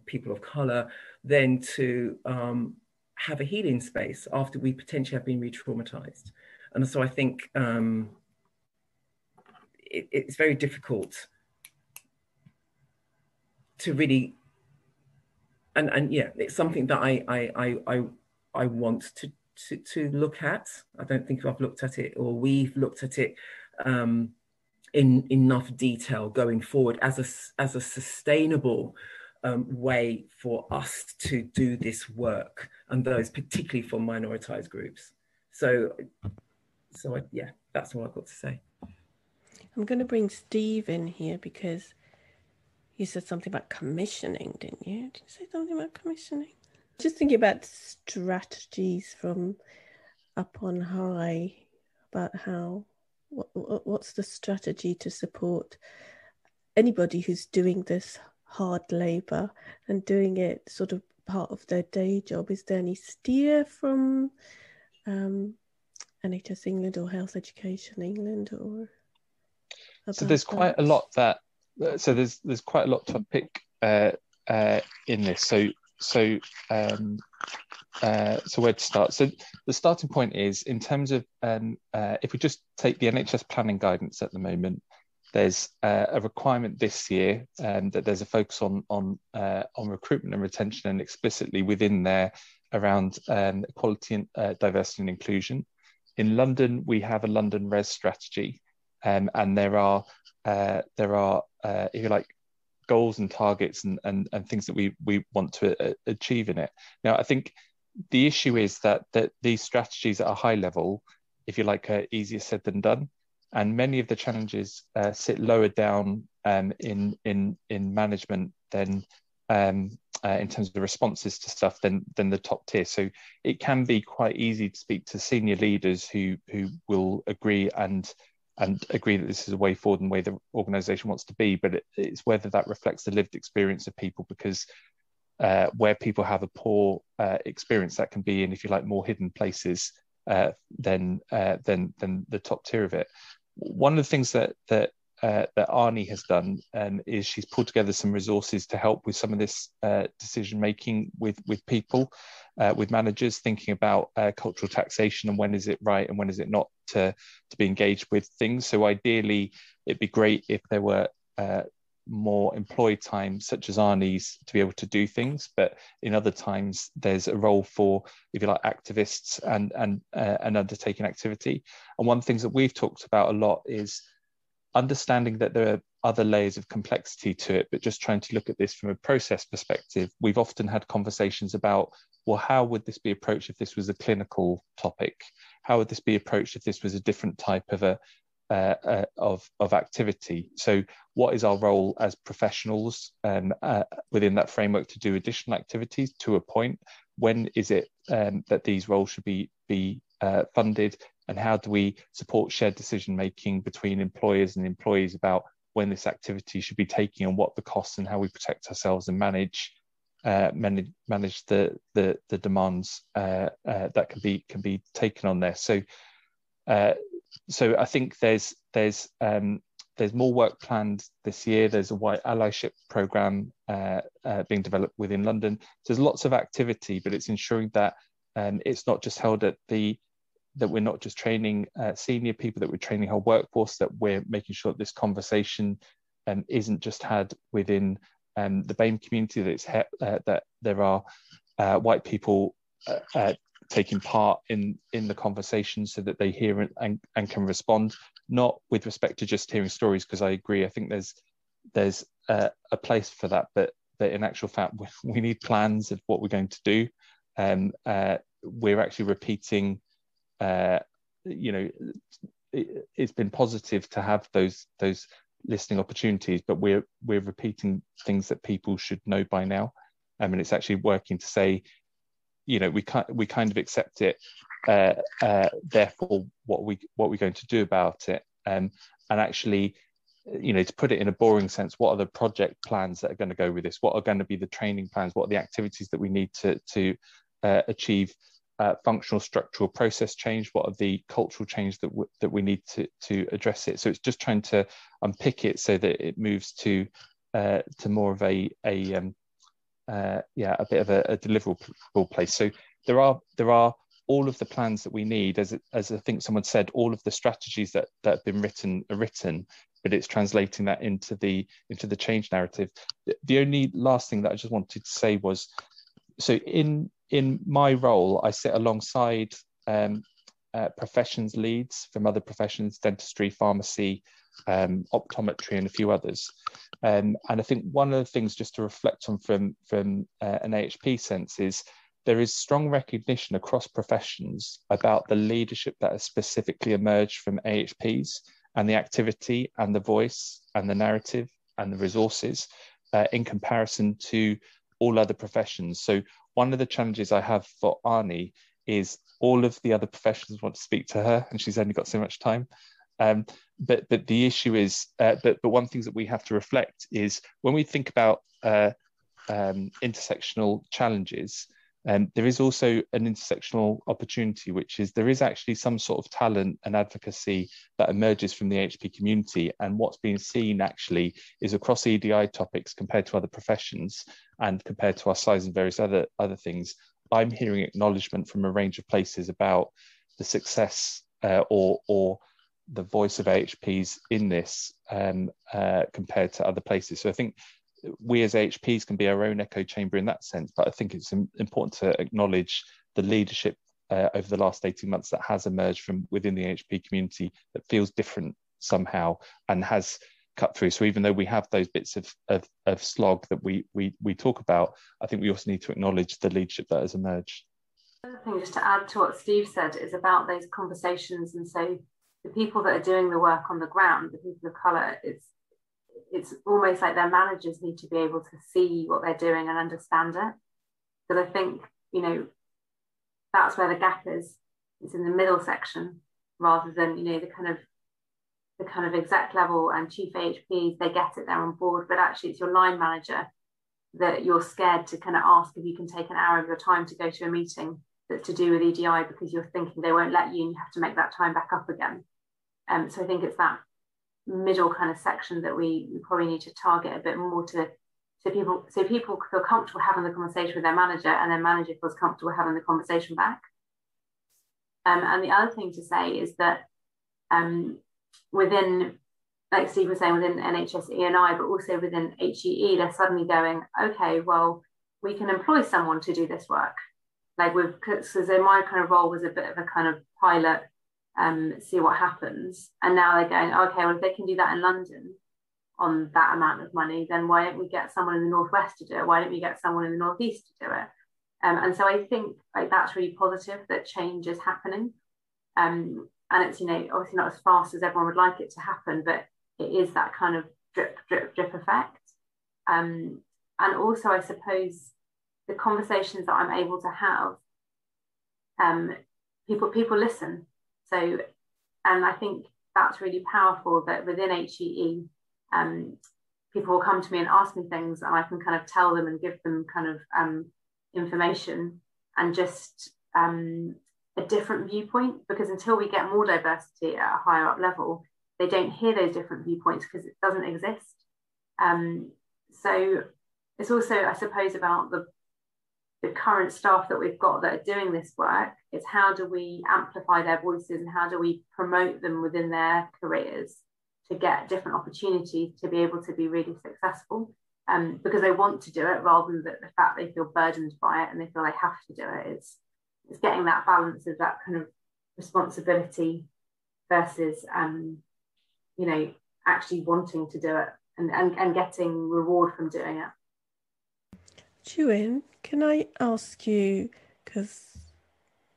Speaker 2: people of color, then to have a healing space after we potentially have been re-traumatized. And so I think it's very difficult to really, and yeah, it's something that I want to look at. I don't think I've looked at it, or we've looked at it in enough detail going forward as a sustainable way for us to do this work, and those particularly for minoritized groups. So yeah, that's all I've got to say.
Speaker 1: I'm going to bring Steve in here because you said something about commissioning, didn't you? Did you say something about commissioning? Just thinking about strategies from up on high, about how, what's the strategy to support anybody who's doing this hard labour and doing it sort of part of their day job? Is there any steer from NHS England or Health Education England, or
Speaker 5: so there's quite a lot that there's quite a lot to unpick in this. So where to start? So the starting point is, in terms of if we just take the NHS planning guidance at the moment, there's a requirement this year that there's a focus on recruitment and retention, and explicitly within there around equality and diversity and inclusion. In London, we have a London Res strategy, and there are if you like, goals and targets and things that we want to achieve in it. Now, I think the issue is that these strategies at a high level, if you like, are easier said than done, and many of the challenges sit lower down in management than in terms of the responses to stuff than the top tier. So it can be quite easy to speak to senior leaders who will agree and agree that this is a way forward and the way the organisation wants to be, but it's whether that reflects the lived experience of people, because where people have a poor experience, that can be in, if you like, more hidden places than the top tier of it. One of the things that Arne has done is she's pulled together some resources to help with some of this decision making with people, with managers, thinking about cultural taxation and when is it right and when is it not to be engaged with things. So ideally, it'd be great if there were more employed time, such as Arne's, to be able to do things. But in other times, there's a role for, if you like, activists and undertaking activity. And one of the things that we've talked about a lot is understanding that there are other layers of complexity to it, but just trying to look at this from a process perspective. We've often had conversations about, well, how would this be approached if this was a clinical topic? How would this be approached if this was a different type of of activity? So what is our role as professionals within that framework to do additional activities to a point? When is it that these roles should be funded? And how do we support shared decision making between employers and employees about when this activity should be taking and what the costs, and how we protect ourselves and manage the demands that can be taken on there. So I think there's more work planned this year. There's a white allyship program being developed within London. So there's lots of activity, but it's ensuring that it's not just held at that we're not just training senior people, that we're training our workforce, that we're making sure that this conversation isn't just had within the BAME community, that it's that there are white people taking part in the conversation, so that they hear and can respond, not with respect to just hearing stories, because I agree, I think there's a place for that, but in actual fact, we need plans of what we're going to do. We're actually repeating, it's been positive to have those listening opportunities, but we're repeating things that people should know by now. And it's actually working to say, we kind of accept it, therefore what we're going to do about it, and actually, to put it in a boring sense, what are the project plans that are going to go with this? What are going to be the training plans? What are the activities that we need to achieve functional, structural, process change? What are the cultural change that we need to address it? So it's just trying to unpick it so that it moves to more of a bit of a deliverable place. So there are all of the plans that we need, as I think someone said, all of the strategies that have been written are written, but it's translating that into the change narrative. The only last thing that I just wanted to say was, so in my role, I sit alongside professions leads from other professions, dentistry, pharmacy, optometry, and a few others. And I think one of the things just to reflect on from an AHP sense is there is strong recognition across professions about the leadership that has specifically emerged from AHPs and the activity and the voice and the narrative and the resources in comparison to all other professions. So one of the challenges I have for Arne is all of the other professions want to speak to her and she's only got so much time. But the issue is, but one thing that we have to reflect is when we think about intersectional challenges, there is also an intersectional opportunity, which is there is actually some sort of talent and advocacy that emerges from the HP community. And what's being seen actually is across EDI topics compared to other professions and compared to our size and various other things, I'm hearing acknowledgement from a range of places about the success or the voice of AHPs in this compared to other places. So I think we as AHPs can be our own echo chamber in that sense, but I think it's important to acknowledge the leadership over the last 18 months that has emerged from within the AHP community that feels different somehow and has cut through. So even though we have those bits of slog that we talk about, I think we also need to acknowledge the leadership that has emerged.
Speaker 6: Another thing, just to add to what Steve said, is about those conversations. And so the people that are doing the work on the ground, the people of colour, it's almost like their managers need to be able to see what they're doing and understand it. Because I think, you know, that's where the gap is. It's in the middle section rather than, you know, the kind of exec level and chief AHPs, they get it, they're on board, but actually it's your line manager that you're scared to kind of ask if you can take an hour of your time to go to a meeting that's to do with EDI because you're thinking they won't let you and you have to make that time back up again. So I think it's that middle kind of section that we probably need to target a bit more so people feel comfortable having the conversation with their manager and their manager feels comfortable having the conversation back. And the other thing to say is that within, like Steve was saying, within NHS E&I, but also within HEE, they're suddenly going, okay, well, we can employ someone to do this work. Like so my kind of role was a bit of a kind of pilot, see what happens. And now they're going, okay, well, if they can do that in London on that amount of money, then why don't we get someone in the Northwest to do it? Why don't we get someone in the Northeast to do it? And so I think like that's really positive that change is happening. And it's, you know, obviously not as fast as everyone would like it to happen, but it is that kind of drip, drip, drip effect. And also, I suppose, the conversations that I'm able to have, people listen. So, and I think that's really powerful that within HEE, people will come to me and ask me things and I can kind of tell them and give them kind of information and just a different viewpoint, because until we get more diversity at a higher up level, they don't hear those different viewpoints because it doesn't exist. So it's also, I suppose, about the current staff that we've got that are doing this work. It's how do we amplify their voices and how do we promote them within their careers to get different opportunities to be able to be really successful, because they want to do it rather than the fact they feel burdened by it and they feel they have to do it. It's getting that balance of that kind of responsibility versus, you know, actually wanting to do it and getting reward from doing it.
Speaker 1: Jou Yin, can I ask you, because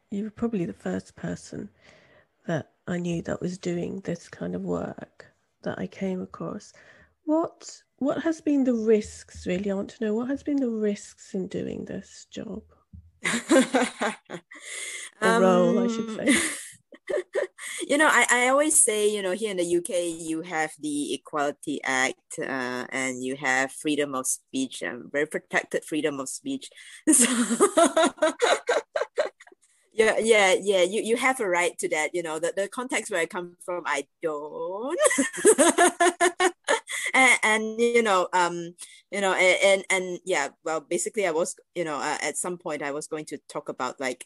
Speaker 1: you were probably the first person that I knew that was doing this kind of work that I came across. What has been the risks, really? I want to know, what has been the risks in doing this job? Role, I should say.
Speaker 3: You know, I always say, you know, here in the UK, you have the Equality Act and you have freedom of speech, very protected freedom of speech. So yeah, you have a right to that. You know, the context where I come from, I don't. and yeah, well, basically I was, you know, at some point I was going to talk about like,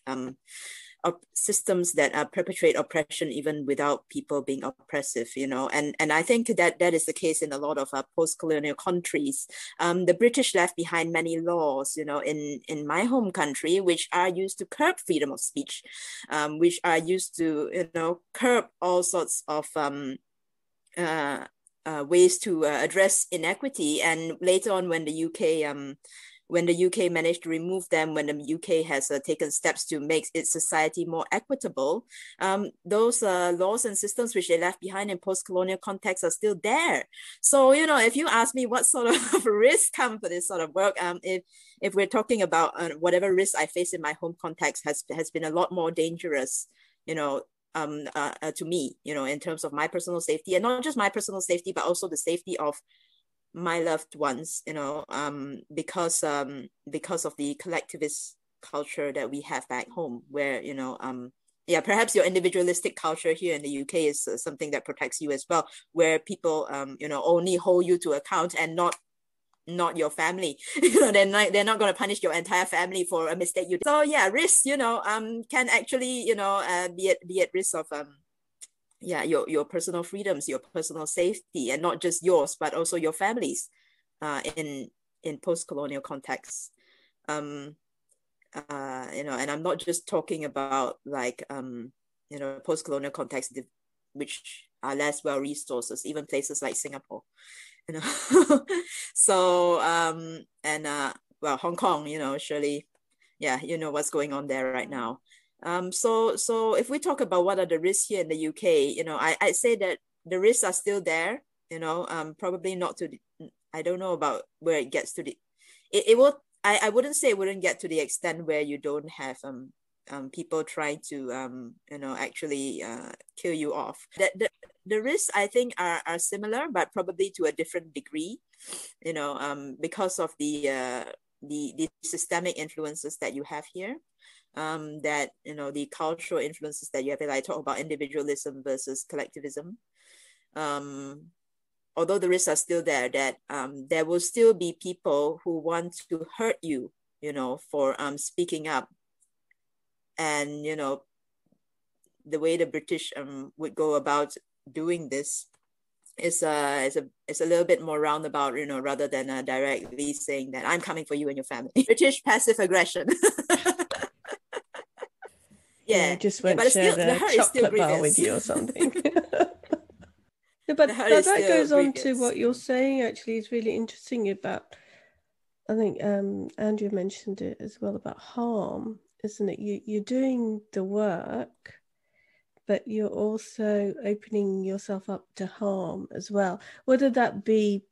Speaker 3: systems that perpetrate oppression even without people being oppressive, you know, and I think that is the case in a lot of post-colonial countries. The British left behind many laws, you know, in my home country, which are used to curb freedom of speech, which are used to, you know, curb all sorts of ways to address inequity. And later on, when the UK managed to remove them, when the UK has taken steps to make its society more equitable, those laws and systems which they left behind in post-colonial contexts are still there. So, you know, if you ask me what sort of risk come for this sort of work, if we're talking about whatever risk I face in my home context has been a lot more dangerous, you know, to me, you know, in terms of my personal safety, and not just my personal safety, but also the safety of my loved ones, you know, because of the collectivist culture that we have back home, where, you know, yeah, perhaps your individualistic culture here in the UK is something that protects you as well, where people, you know, only hold you to account and not your family. You know, they're not going to punish your entire family for a mistake you did. So yeah, risk, you know, can actually, you know, be at risk of yeah, your personal freedoms, your personal safety, and not just yours, but also your families, in post-colonial contexts. You know, and I'm not just talking about like you know, post-colonial contexts which are less well-resourced, even places like Singapore, you know. So well, Hong Kong, you know, Shirley, yeah, you know what's going on there right now. So if we talk about what are the risks here in the UK, you know, I'd say that the risks are still there, you know, probably not to the, I don't know about where it gets to the, it will, I wouldn't say it wouldn't get to the extent where you don't have people trying to, you know, actually kill you off. The risks, I think, are similar, but probably to a different degree, you know, because of the systemic influences that you have here. That, you know, the cultural influences that you have. I talk about individualism versus collectivism. Although the risks are still there, that there will still be people who want to hurt you, you know, for speaking up. And, you know, the way the British would go about doing this is a little bit more roundabout, you know, rather than directly saying that I'm coming for you and your family. British passive aggression.
Speaker 1: Yeah, just won't share the chocolate bar with you or something. Yeah, but that goes on to what you're saying. Actually, is really interesting about. I think Andrea mentioned it as well about harm, isn't it? You're doing the work, but you're also opening yourself up to harm as well. Whether that be,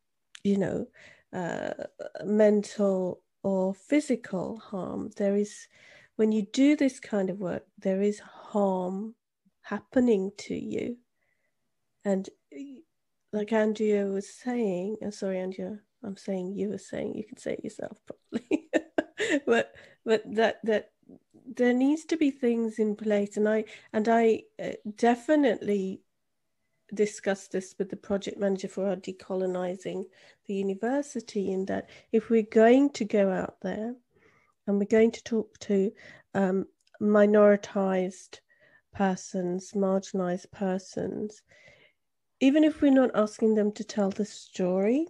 Speaker 1: you know, mental or physical harm, there is. When you do this kind of work, there is harm happening to you. And like Andrea was saying, sorry, Andrea, I'm saying you were saying, you can say it yourself probably. but that there needs to be things in place. And I definitely discussed this with the project manager for our Decolonizing the University, in that if we're going to go out there, and we're going to talk to minoritized persons, marginalized persons, even if we're not asking them to tell the story,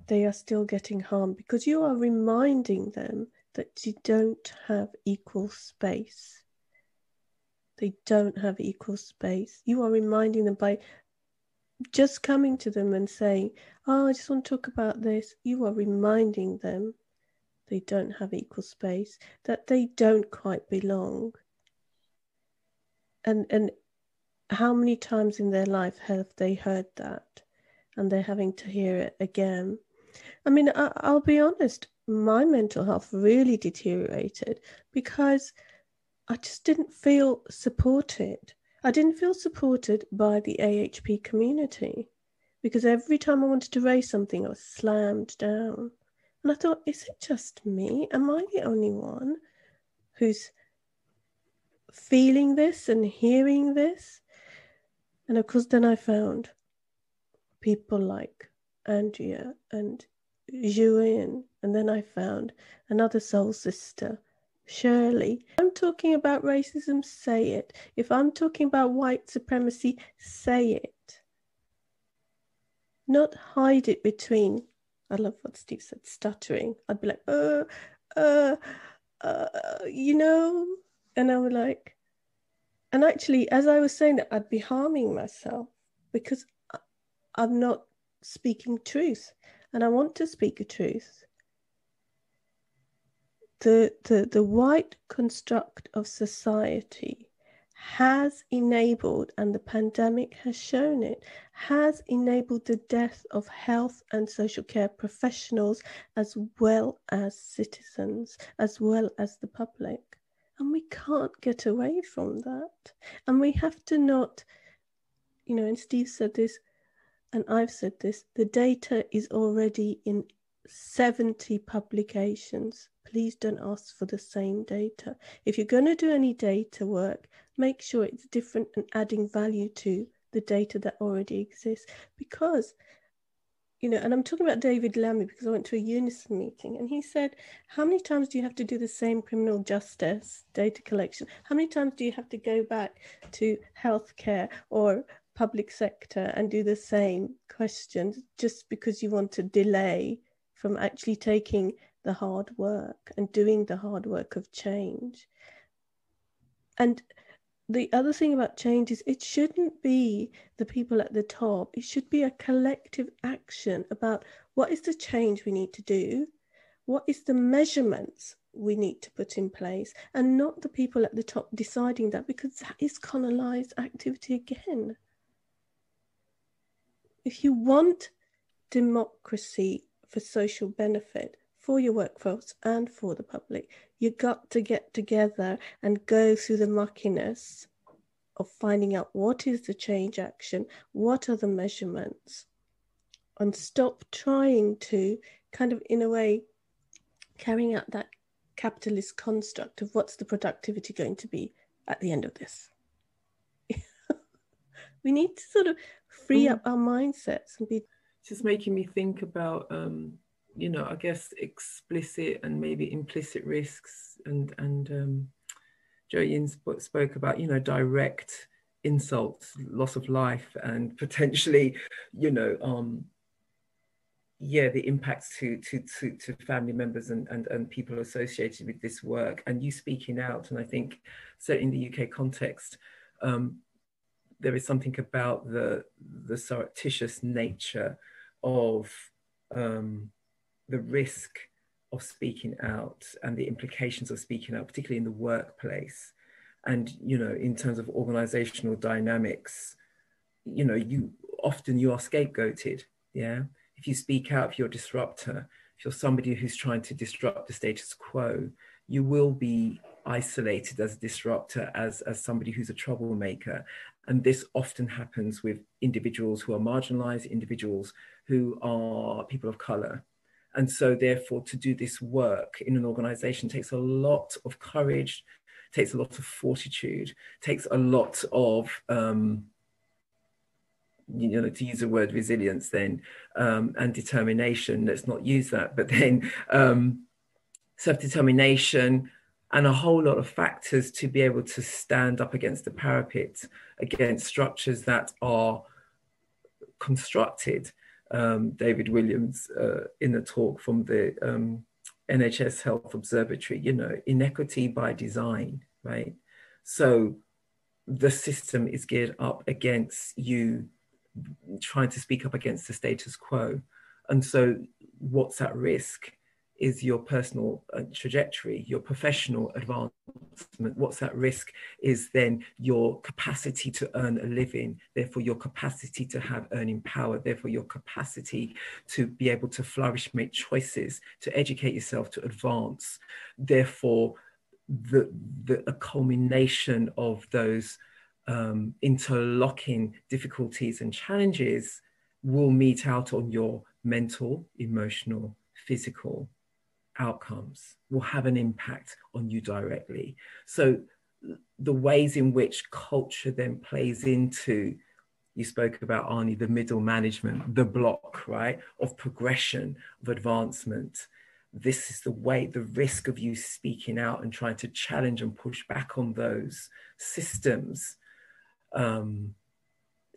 Speaker 1: they are still getting harmed, because you are reminding them that you don't have equal space. They don't have equal space. You are reminding them by just coming to them and saying, oh, I just want to talk about this. You are reminding them they don't have equal space, that they don't quite belong. And how many times in their life have they heard that? And they're having to hear it again. I mean, I'll be honest, my mental health really deteriorated because I just didn't feel supported. I didn't feel supported by the AHP community, because every time I wanted to raise something, I was slammed down. And I thought, is it just me? Am I the only one who's feeling this and hearing this? And of course, then I found people like Andrea and Jou Yin. And then I found another soul sister, Shirley. If I'm talking about racism, say it. If I'm talking about white supremacy, say it. Not hide it between. I love what Steve said, stuttering. I'd be like, you know, and I would like, and actually, as I was saying that, I'd be harming myself because I'm not speaking truth, and I want to speak a truth. The white construct of society has enabled, and the pandemic has shown it, has enabled the death of health and social care professionals as well as citizens, as well as the public. And we can't get away from that. And we have to not, you know, and Steve said this, and I've said this, the data is already in 70 publications. Please don't ask for the same data. If you're going to do any data work, make sure it's different and adding value to the data that already exists. Because, you know, and I'm talking about David Lammy because I went to a Unison meeting and he said, how many times do you have to do the same criminal justice data collection? How many times do you have to go back to healthcare or public sector and do the same questions just because you want to delay from actually taking the hard work and doing the hard work of change? And the other thing about change is it shouldn't be the people at the top. It should be a collective action about what is the change we need to do, what is the measurements we need to put in place, and not the people at the top deciding that, because that is colonized activity again. If you want democracy for social benefit, for your workforce and for the public, you got to get together and go through the muckiness of finding out what is the change action, what are the measurements, and stop trying to kind of, in a way, carrying out that capitalist construct of what's the productivity going to be at the end of this. We need to sort of free up our mindsets and be...
Speaker 2: Just making me think about, you know, I guess explicit and maybe implicit risks, and Jou Yin spoke about, you know, direct insults, loss of life, and potentially, you know, yeah, the impacts to family members and people associated with this work, and you speaking out. And I think, certainly in the UK context, there is something about the surreptitious nature of the risk of speaking out and the implications of speaking out, particularly in the workplace. And, you know, in terms of organizational dynamics, you know, you are scapegoated. Yeah. If you speak out, if you're a disruptor, if you're somebody who's trying to disrupt the status quo, you will be isolated as a disruptor, as somebody who's a troublemaker. And this often happens with individuals who are marginalized, individuals who are people of color. And so therefore, to do this work in an organization takes a lot of courage, takes a lot of fortitude, takes a lot of, you know, to use the word resilience then, and determination. Let's not use that, but then self-determination, and a whole lot of factors to be able to stand up against the parapet, against structures that are constructed. David Williams, in a talk from the NHS Health Observatory, you know, inequity by design, right? So the system is geared up against you trying to speak up against the status quo. And so what's at risk is your personal trajectory, your professional advancement. What's at risk is then your capacity to earn a living, therefore your capacity to have earning power, therefore your capacity to be able to flourish, make choices, to educate yourself, to advance. Therefore, a culmination of those interlocking difficulties and challenges will meet out on your mental, emotional, physical outcomes, will have an impact on you directly. So the ways in which culture then plays into, you spoke about, Arne, the middle management, the block, right, of progression, of advancement, this is the way, the risk of you speaking out and trying to challenge and push back on those systems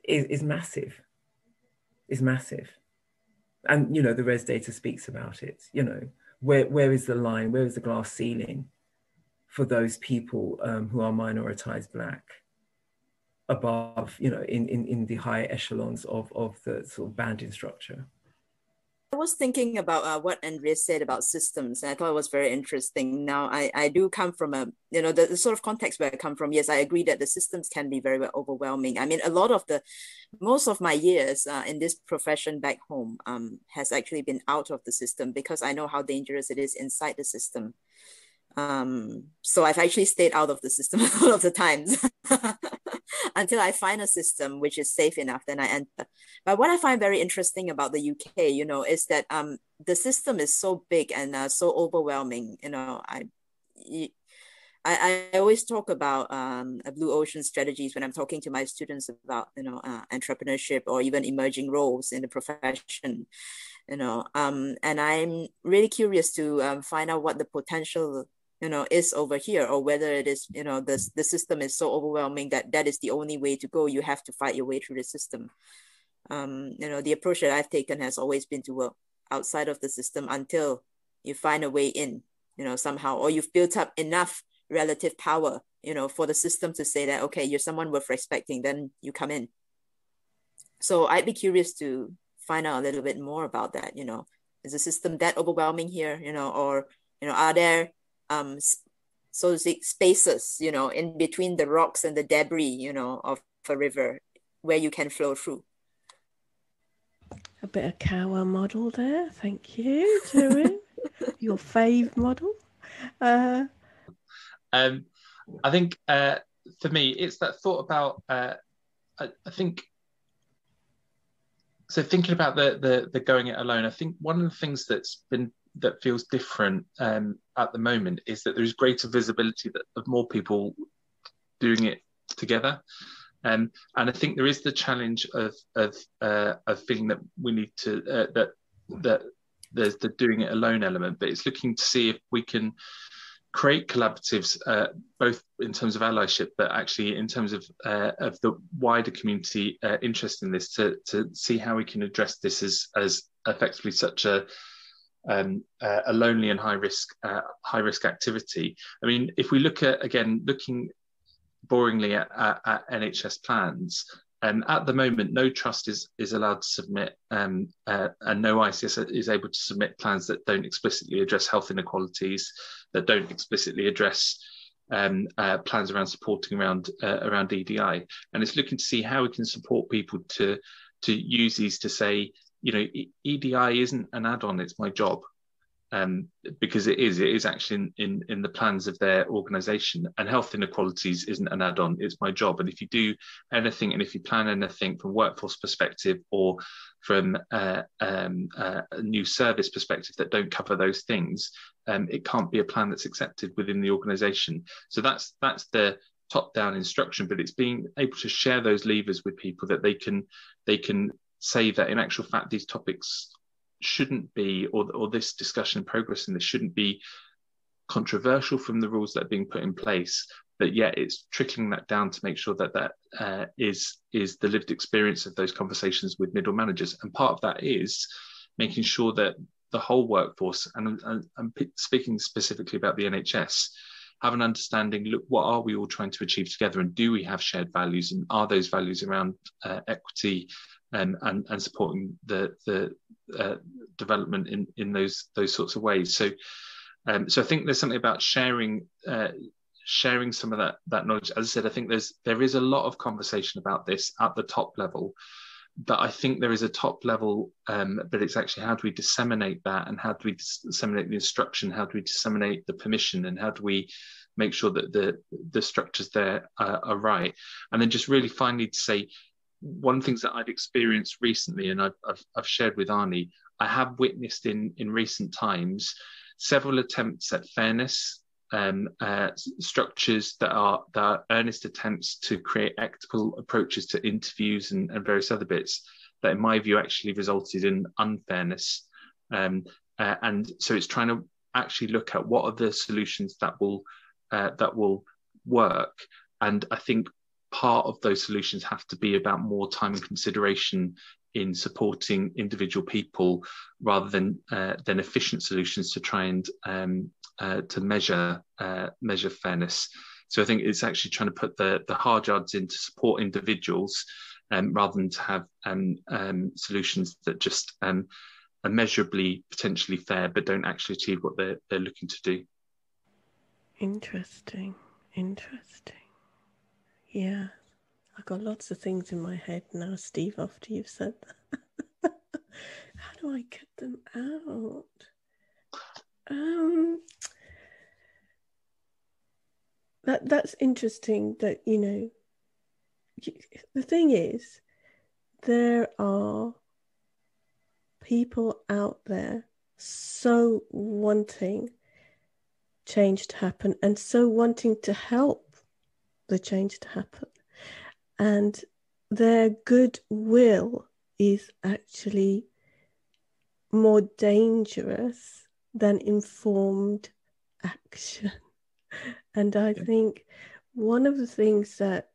Speaker 2: is massive, is massive. And, you know, the res data speaks about it, you know, where is the line, where is the glass ceiling for those people who are minoritized Black above, you know, in the higher echelons of the sort of banding structure.
Speaker 3: I was thinking about what Andrea said about systems, and I thought it was very interesting. Now, I do come from a, you know, the sort of context where I come from. Yes, I agree that the systems can be very overwhelming. I mean, most of my years in this profession back home has actually been out of the system, because I know how dangerous it is inside the system. So I've actually stayed out of the system a lot of the times until I find a system which is safe enough, then I enter. But what I find very interesting about the UK, you know, is that the system is so big and so overwhelming. You know, I always talk about blue ocean strategies when I'm talking to my students about, you know, entrepreneurship or even emerging roles in the profession, you know, and I'm really curious to find out what the potential, you know, is over here, or whether it is, you know, the system is so overwhelming that is the only way to go. You have to fight your way through the system. You know, the approach that I've taken has always been to work outside of the system until you find a way in, you know, somehow, or you've built up enough relative power, you know, for the system to say that, okay, you're someone worth respecting, then you come in. So I'd be curious to find out a little bit more about that. You know, is the system that overwhelming here, you know, or, you know, are there so to speak spaces, you know, in between the rocks and the debris, you know, of a river where you can flow through?
Speaker 1: A bit of Kawa model there, thank you, Joey. Your fave model.
Speaker 5: I think for me, it's that thought about, I think, so thinking about the going it alone, I think one of the things that feels different at the moment is that there's greater visibility of more people doing it together. And I think there is the challenge of feeling that we need to, that there's the doing it alone element, but it's looking to see if we can create collaboratives, both in terms of allyship, but actually in terms of the wider community interest in this, to see how we can address this as effectively such a lonely and high risk activity. I mean, if we look at, again, looking boringly at NHS plans, at the moment, no trust is allowed to submit, and no ICS is able to submit plans that don't explicitly address health inequalities, that don't explicitly address plans around supporting around EDI. And it's looking to see how we can support people to use these to say, you know, EDI isn't an add-on, it's my job. Because it is actually in the plans of their organisation, and health inequalities isn't an add-on, it's my job. And if you do anything, and if you plan anything from a workforce perspective or from a new service perspective that don't cover those things, it can't be a plan that's accepted within the organisation. So that's the top-down instruction, but it's being able to share those levers with people that they can say that in actual fact these topics shouldn't be, or this discussion progress in this shouldn't be controversial from the rules that are being put in place, but yet it's trickling that down to make sure that is the lived experience of those conversations with middle managers. And part of that is making sure that the whole workforce, and I'm speaking specifically about the NHS, have an understanding, look, what are we all trying to achieve together, and do we have shared values, and are those values around equity and supporting the development in those sorts of ways. So I think there's something about sharing some of that knowledge. As I said, I think there is a lot of conversation about this at the top level, but I think there is a top level, but it's actually how do we disseminate that, and how do we disseminate the instruction, how do we disseminate the permission, and how do we make sure that the structures there are right. And then just really finally to say, one of the things that I've experienced recently, and I've shared with Arne, I have witnessed in recent times several attempts at fairness, structures that are earnest attempts to create equitable approaches to interviews and various other bits that, in my view, actually resulted in unfairness. And and so it's trying to actually look at what are the solutions that will work. And I think part of those solutions have to be about more time and consideration in supporting individual people rather than efficient solutions to try and to measure fairness. So I think it's actually trying to put the hard yards in to support individuals rather than to have solutions that just are measurably potentially fair but don't actually achieve what they're looking to do.
Speaker 1: Interesting. Yeah, I've got lots of things in my head now, Steve, after you've said that. How do I get them out? That's interesting that, you know, the thing is, there are people out there so wanting change to happen and so wanting to help the change to happen. And their goodwill is actually more dangerous than informed action. And I think one of the things that,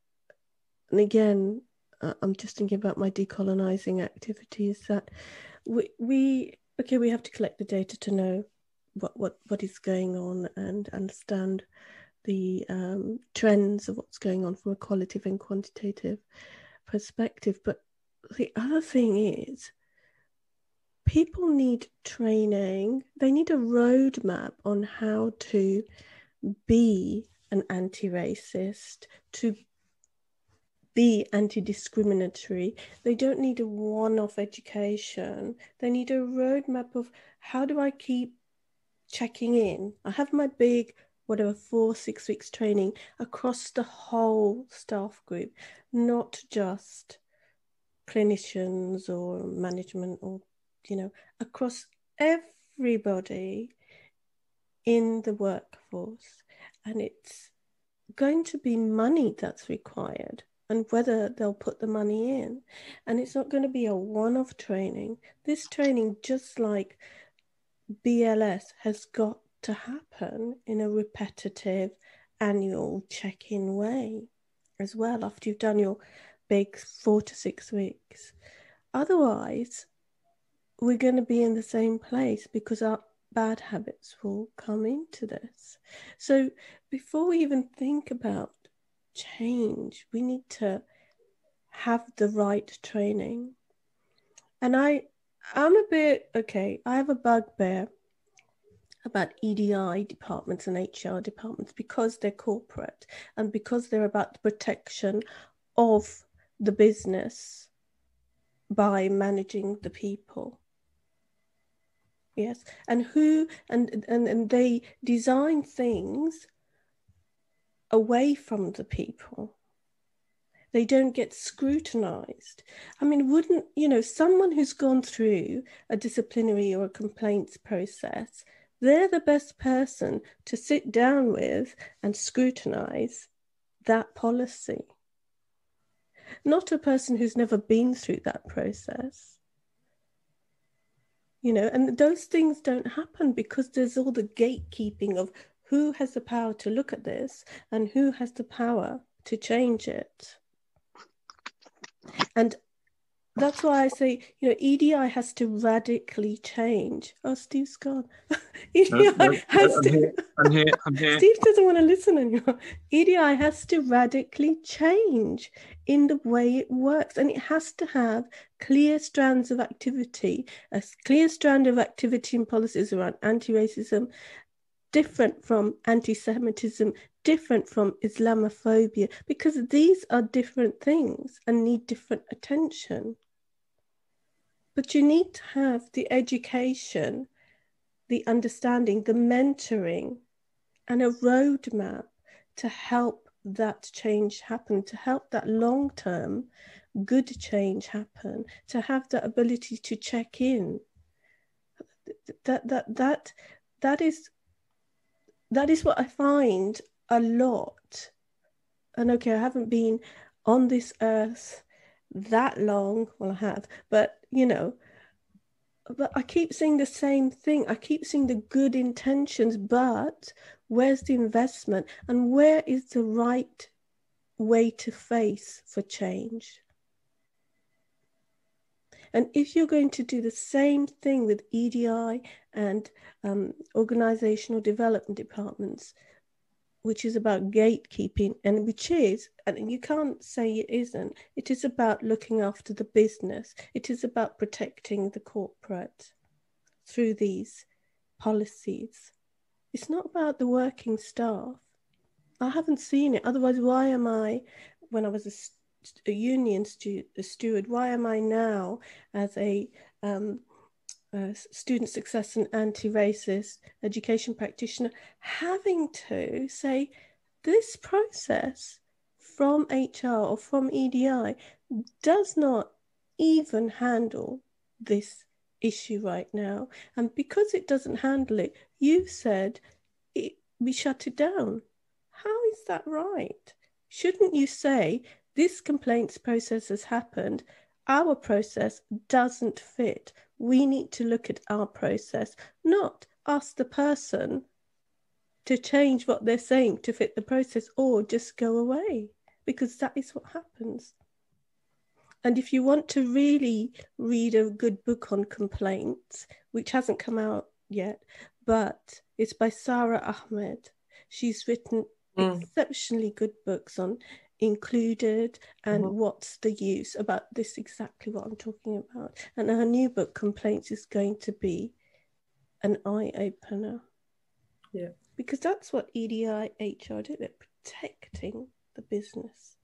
Speaker 1: and again, I'm just thinking about my decolonizing activities, that we have to collect the data to know what is going on and understand the trends of what's going on from a qualitative and quantitative perspective. But the other thing is, people need training. They need a roadmap on how to be an anti-racist, to be anti-discriminatory. They don't need a one-off education. They need a roadmap of how do I keep checking in. I have my big, 4-6 weeks training across the whole staff group, not just clinicians or management or, across everybody in the workforce. And it's going to be money that's required and whether they'll put the money in. And it's not going to be a one-off training. This training, just like BLS, has got to happen in a repetitive annual check-in way as well after you've done your big 4 to 6 weeks. Otherwise, we're going to be in the same place because our bad habits will come into this. So before we even think about change, we need to have the right training. And I'm a bit, I have a bugbear about EDI departments and HR departments because they're corporate and because they're about the protection of the business by managing the people. Yes, and they design things away from the people. They don't get scrutinized. I mean, wouldn't, someone who's gone through a disciplinary or a complaints process, they're the best person to sit down with and scrutinize that policy. Not a person who's never been through that process. And those things don't happen because there's all the gatekeeping of who has the power to look at this and who has the power to change it. And that's why I say, EDI has to radically change. Oh, Steve's gone.
Speaker 5: I'm here.
Speaker 1: Steve doesn't want to listen anymore. EDI has to radically change in the way it works. And it has to have clear strands of activity, a clear strand of activity and policies around anti-racism, different from anti-Semitism, different from Islamophobia, because these are different things and need different attention. But you need to have the education, the understanding, the mentoring, and a roadmap to help that change happen, to help that long-term good change happen, to have that ability to check in. That is what I find a lot. And I haven't been on this earth that long. Well, I have, but But I keep saying the same thing. I keep seeing the good intentions, but where's the investment and where is the right way to face for change? And if you're going to do the same thing with EDI and organizational development departments, which is about gatekeeping, and which is, and you can't say it isn't, it is about looking after the business. It is about protecting the corporate through these policies. It's not about the working staff. I haven't seen it. Otherwise, why am I, when I was a union steward, why am I now as a student success and anti-racist education practitioner having to say this process from HR or from EDI does not even handle this issue right now, and because it doesn't handle it, you've said we shut it down. How is that right? Shouldn't you say this complaints process has happened, our process doesn't fit, we need to look at our process, not ask the person to change what they're saying to fit the process or just go away, because that is what happens. And if you want to really read a good book on complaints, which hasn't come out yet, but it's by Sara Ahmed. She's written exceptionally good books on included and what's the use, about this exactly what I'm talking about. And her new book, Complaints, is going to be an eye-opener.
Speaker 2: Yeah.
Speaker 1: Because that's what EDI, HR do, they're protecting the business.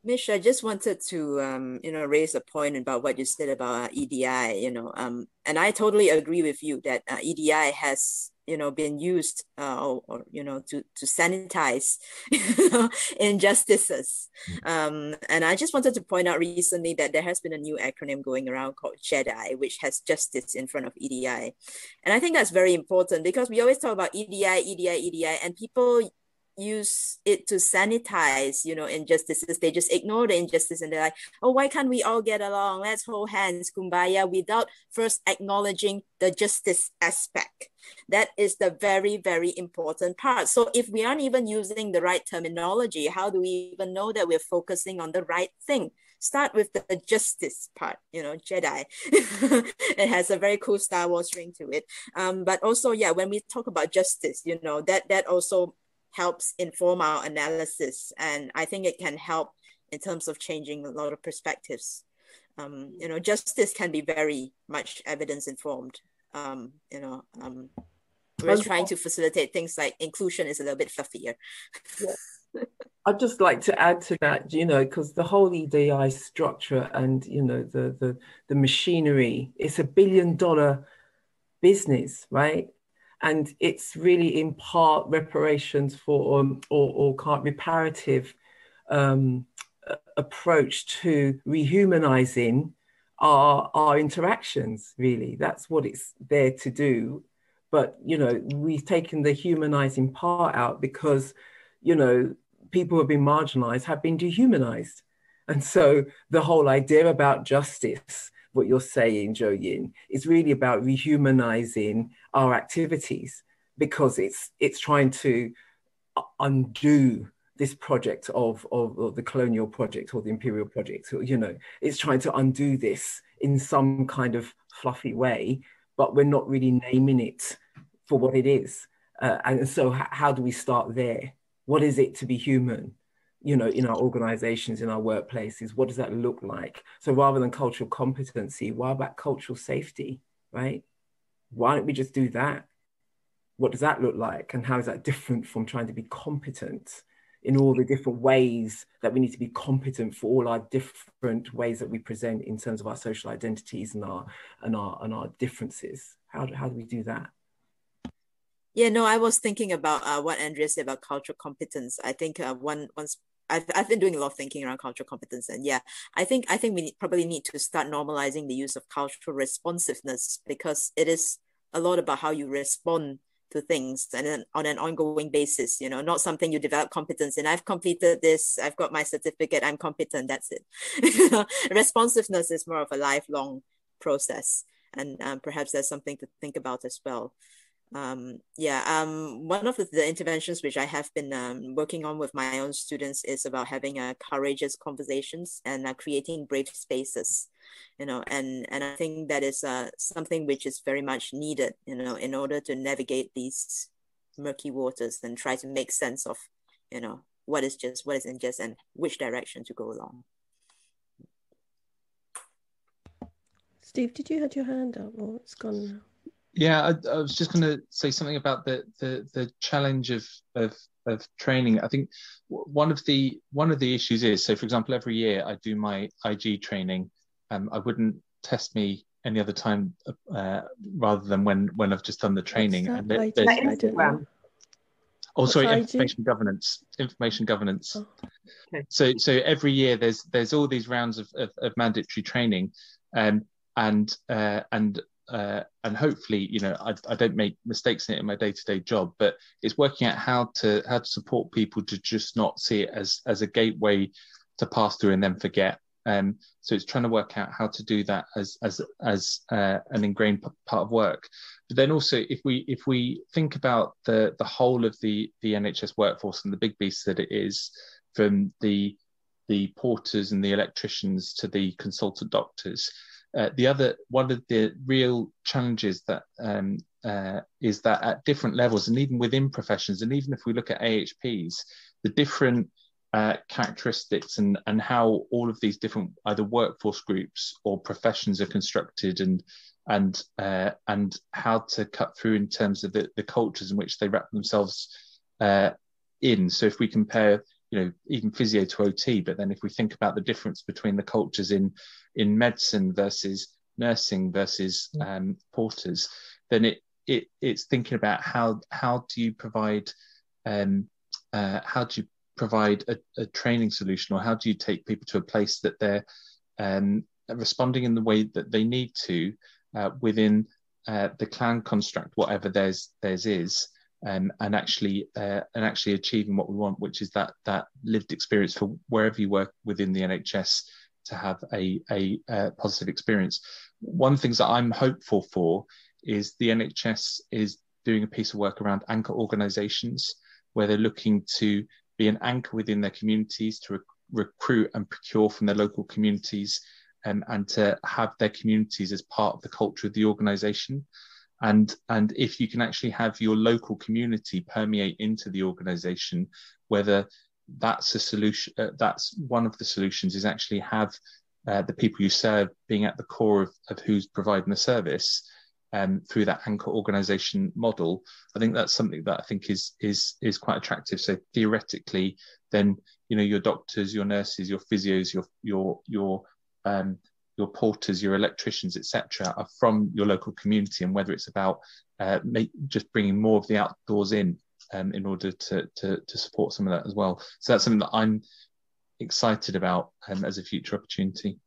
Speaker 3: Mish, I just wanted to, raise a point about what you said about EDI, and I totally agree with you that EDI has, been used to sanitize injustices. And I just wanted to point out recently that there has been a new acronym going around called JEDI, which has justice in front of EDI. And I think that's very important because we always talk about EDI, and people use it to sanitize, injustices. They just ignore the injustice and they're like, oh, why can't we all get along? Let's hold hands, kumbaya, without first acknowledging the justice aspect. That is the very, very important part. So if we aren't even using the right terminology, how do we even know that we're focusing on the right thing? Start with the justice part, Jedi. It has a very cool Star Wars ring to it. But also, when we talk about justice, that also helps inform our analysis. And I think it can help in terms of changing a lot of perspectives. Justice can be very much evidence informed. We're trying to facilitate things like inclusion is a little bit fluffier.
Speaker 2: Yeah. I'd just like to add to that, because the whole EDI structure and, the machinery, it's $1 billion business, right? And it's really in part reparations for or reparative approach to rehumanizing our interactions, really. That's what it's there to do. But, we've taken the humanizing part out because, people who have been marginalized have been dehumanized. And so the whole idea about justice, what you're saying, Jou Yin, is really about rehumanizing our activities, because it's trying to undo this project of the colonial project or the imperial project. It's trying to undo this in some kind of fluffy way, but we're not really naming it for what it is. And so how do we start there? What is it to be human? In our organizations, in our workplaces, what does that look like? So rather than cultural competency, why about cultural safety, right? Why don't we just do that? What does that look like? And how is that different from trying to be competent in all the different ways that we need to be competent for all our different ways that we present in terms of our social identities and our differences? How do we do that?
Speaker 3: Yeah, no, I was thinking about what Andrea said about cultural competence. I think I've been doing a lot of thinking around cultural competence, and I think we probably need to start normalizing the use of cultural responsiveness, because it is a lot about how you respond to things and then on an ongoing basis, not something you develop competence in. I've completed this, I've got my certificate, I'm competent, that's it. Responsiveness is more of a lifelong process. And perhaps that's something to think about as well. One of the interventions which I have been working on with my own students is about having courageous conversations and creating brave spaces, and I think that is something which is very much needed, in order to navigate these murky waters and try to make sense of, what is just, what isn't just, and which direction to go along.
Speaker 1: Steve, did you have your hand up, or it's gone now?
Speaker 5: Yeah, I was just going to say something about the challenge of training. I think one of the issues is, so for example, every year I do my IG training. I wouldn't test me any other time rather than when I've just done the training.
Speaker 1: What's
Speaker 5: And
Speaker 1: that? Instagram.
Speaker 5: Oh, sorry,
Speaker 1: IG?
Speaker 5: information governance.
Speaker 1: Oh.
Speaker 2: Okay.
Speaker 5: So every year there's all these rounds of mandatory training, and hopefully, I don't make mistakes in it in my day-to-day job, but it's working out how to support people to just not see it as a gateway to pass through and then forget. So it's trying to work out how to do that as an ingrained part of work. But then also, if we think about the whole of the NHS workforce and the big beast that it is, from the porters and the electricians to the consultant doctors, one of the real challenges that is that at different levels, and even within professions, and even if we look at AHPs, the different characteristics and how all of these different either workforce groups or professions are constructed, and how to cut through in terms of the cultures in which they wrap themselves in. So if we compare, even physio to OT, but then if we think about the difference between the cultures in medicine versus nursing versus porters, then it's thinking about how do you provide a training solution, or how do you take people to a place that they're responding in the way that they need to within the clan construct, whatever theirs is. And actually achieving what we want, which is that lived experience for wherever you work within the NHS to have a positive experience. One of the things that I'm hopeful for is the NHS is doing a piece of work around anchor organisations, where they're looking to be an anchor within their communities, to recruit and procure from their local communities, and to have their communities as part of the culture of the organisation. And if you can actually have your local community permeate into the organisation, whether that's a solution, that's one of the solutions, is actually have the people you serve being at the core of who's providing the service, through that anchor organisation model. I think that's something that I think is quite attractive. So theoretically, then your doctors, your nurses, your physios, your porters, your electricians, etc., are from your local community, and whether it's about just bringing more of the outdoors in order to support some of that as well. So that's something that I'm excited about as a future opportunity.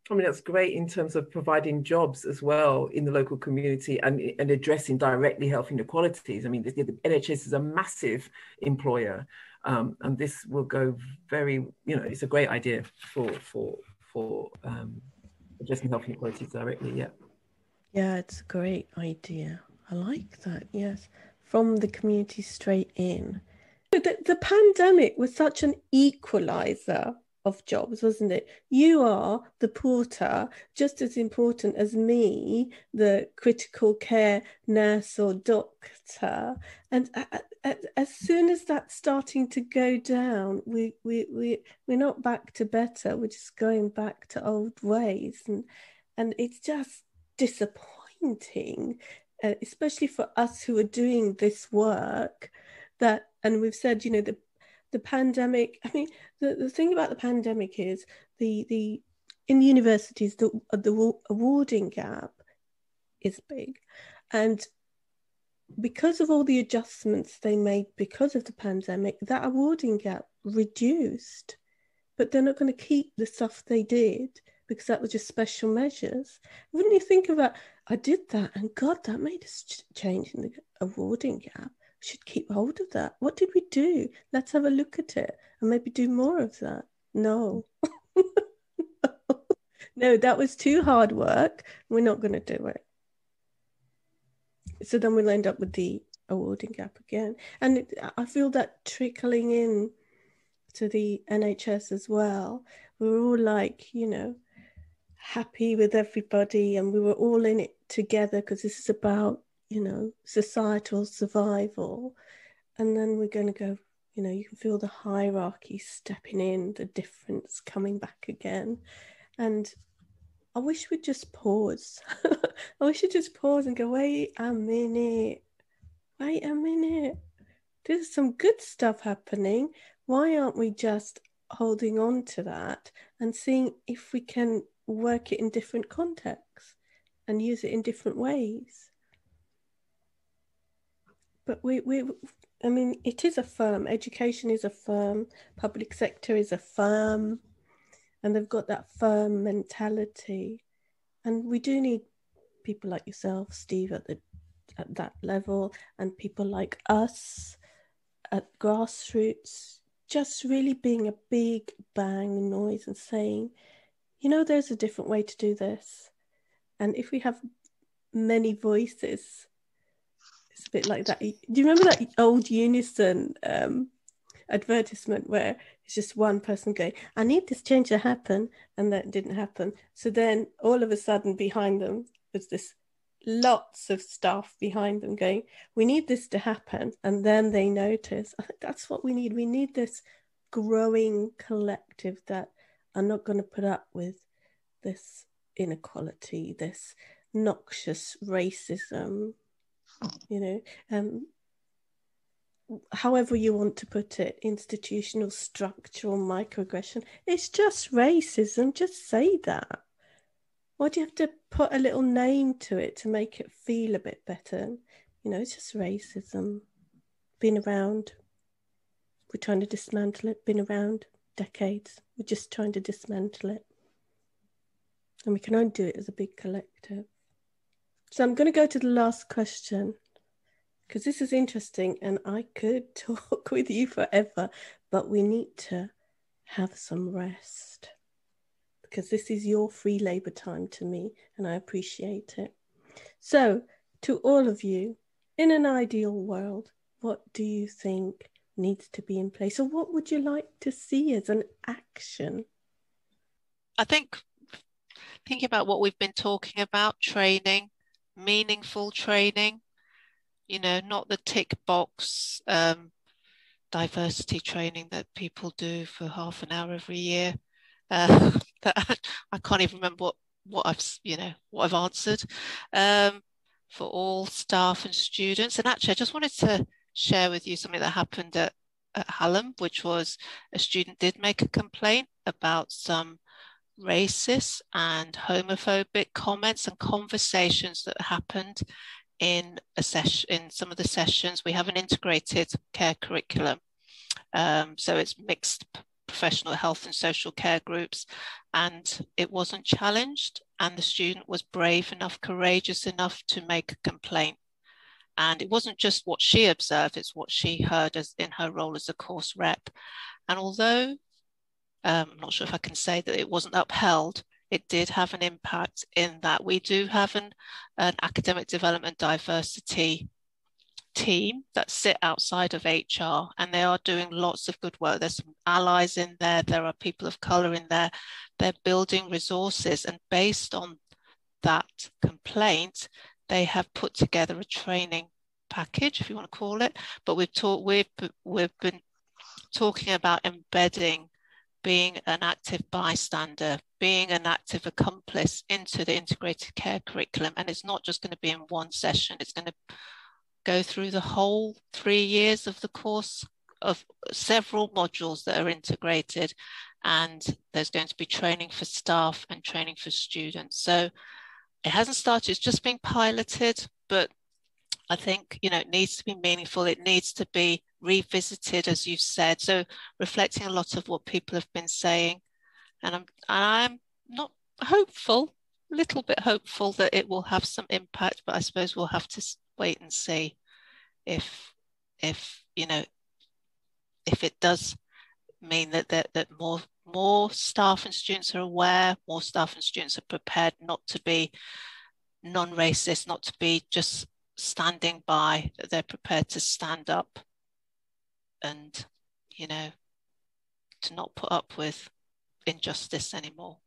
Speaker 2: I mean, that's great in terms of providing jobs as well in the local community and addressing directly health inequalities. I mean, the NHS is a massive employer, and this will go very, it's a great idea for addressing health inequalities directly. Yeah,
Speaker 1: it's a great idea. I like that. Yes, from the community straight in. The pandemic was such an equalizer of jobs, wasn't it? You are the porter, just as important as me, the critical care nurse or doctor. And as soon as that's starting to go down, we're not back to better. We're just going back to old ways, and it's just disappointing, especially for us who are doing this work. And we've said, the pandemic, I mean, the thing about the pandemic is in universities, the awarding gap is big. And because of all the adjustments they made because of the pandemic, that awarding gap reduced. But they're not going to keep the stuff they did because that was just special measures. Wouldn't you think about, I did that and God, that made us change in the awarding gap. Should keep hold of that. What did we do? Let's have a look at it and maybe do more of that. No. No, that was too hard work. We're not going to do it. So then we'll end up with the awarding gap again. And I feel that trickling in to the NHS as well. We're all like, you know, happy with everybody, and we were all in it together because this is about, you know, societal survival. And then we're going to go, you know, you can feel the hierarchy stepping in, the difference coming back again. And I wish we'd just pause. I wish we'd just pause and go, wait a minute. There's some good stuff happening. Why aren't we just holding on to that and seeing if we can work it in different contexts and use it in different ways? But I mean, it is a firm. Education is a firm. Public sector is a firm. And they've got that firm mentality. And we do need people like yourself, Steve, at that level, and people like us at grassroots, just really being a big bang noise and saying, you know, there's a different way to do this. And if we have many voices, it's a bit like that. Do you remember that old Unison advertisement where it's just one person going, I need this change to happen, and that didn't happen. So then all of a sudden behind them was this lots of staff behind them going, we need this to happen. And then they notice. I think that's what we need. We need this growing collective that are not going to put up with this inequality, this noxious racism, you know, however you want to put it, institutional, structural, microaggression. It's just racism. Just say that. Why do you have to put a little name to it to make it feel a bit better? You know, it's just racism. Been around. We're trying to dismantle it. Been around decades. We're just trying to dismantle it. And we can only do it as a big collective. So I'm going to go to the last question, because this is interesting and I could talk with you forever, but we need to have some rest, because this is your free labor time to me and I appreciate it. So to all of you, in an ideal world, what do you think needs to be in place, or what would you like to see as an action?
Speaker 4: I think thinking about what we've been talking about, training, meaningful training, you know, not the tick box diversity training that people do for half an hour every year. That I can't even remember what I've answered, for all staff and students. And actually, I just wanted to share with you something that happened at Hallam, which was a student did make a complaint about some racist and homophobic comments and conversations that happened in some of the sessions. We have an integrated care curriculum, so it's mixed professional health and social care groups, and it wasn't challenged, and the student was brave enough, courageous enough to make a complaint. And it wasn't just what she observed, it's what she heard as in her role as a course rep. And although I'm not sure if I can say that it wasn't upheld, it did have an impact in that we do have an academic development diversity team that sit outside of HR, and they are doing lots of good work. There's some allies in there, there are people of colour in there, they're building resources, and based on that complaint, they have put together a training package, if you want to call it. But we've been talking about embedding being an active bystander, being an active accomplice into the integrated care curriculum. And it's not just going to be in one session, it's going to go through the whole 3 years of the course, of several modules that are integrated. And there's going to be training for staff and training for students. So it hasn't started, it's just being piloted, but I think, you know, it needs to be meaningful. It needs to be revisited, as you've said. So reflecting a lot of what people have been saying. And I'm not hopeful, a little bit hopeful that it will have some impact, but I suppose we'll have to wait and see if you know, if it does mean that more more staff and students are aware, more staff and students are prepared not to be non-racist, not to be just standing by, that they're prepared to stand up and, you know, to not put up with injustice anymore.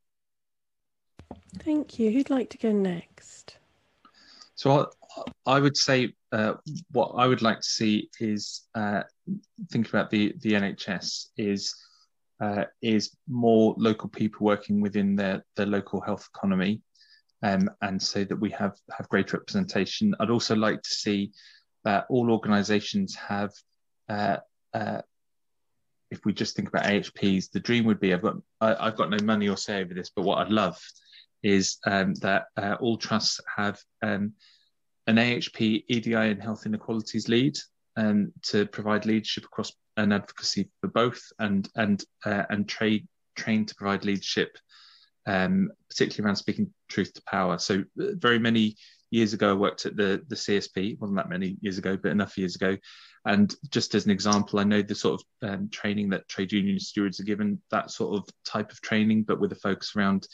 Speaker 1: Thank you. Who'd like to go next?
Speaker 5: So I would say what I would like to see is think about the NHS is more local people working within their local health economy, and so that we have greater representation. I'd also like to see that all organisations have. If we just think about AHPs, the dream would be I've got no money or say over this, but what I'd love is that all trusts have an AHP, EDI and health inequalities lead to provide leadership across and advocacy for both, and train to provide leadership, particularly around speaking truth to power. So very many years ago, I worked at the CSP, wasn't that many years ago, but enough years ago. And just as an example, I know the sort of training that trade union stewards are given, that sort of type of training, but with a focus around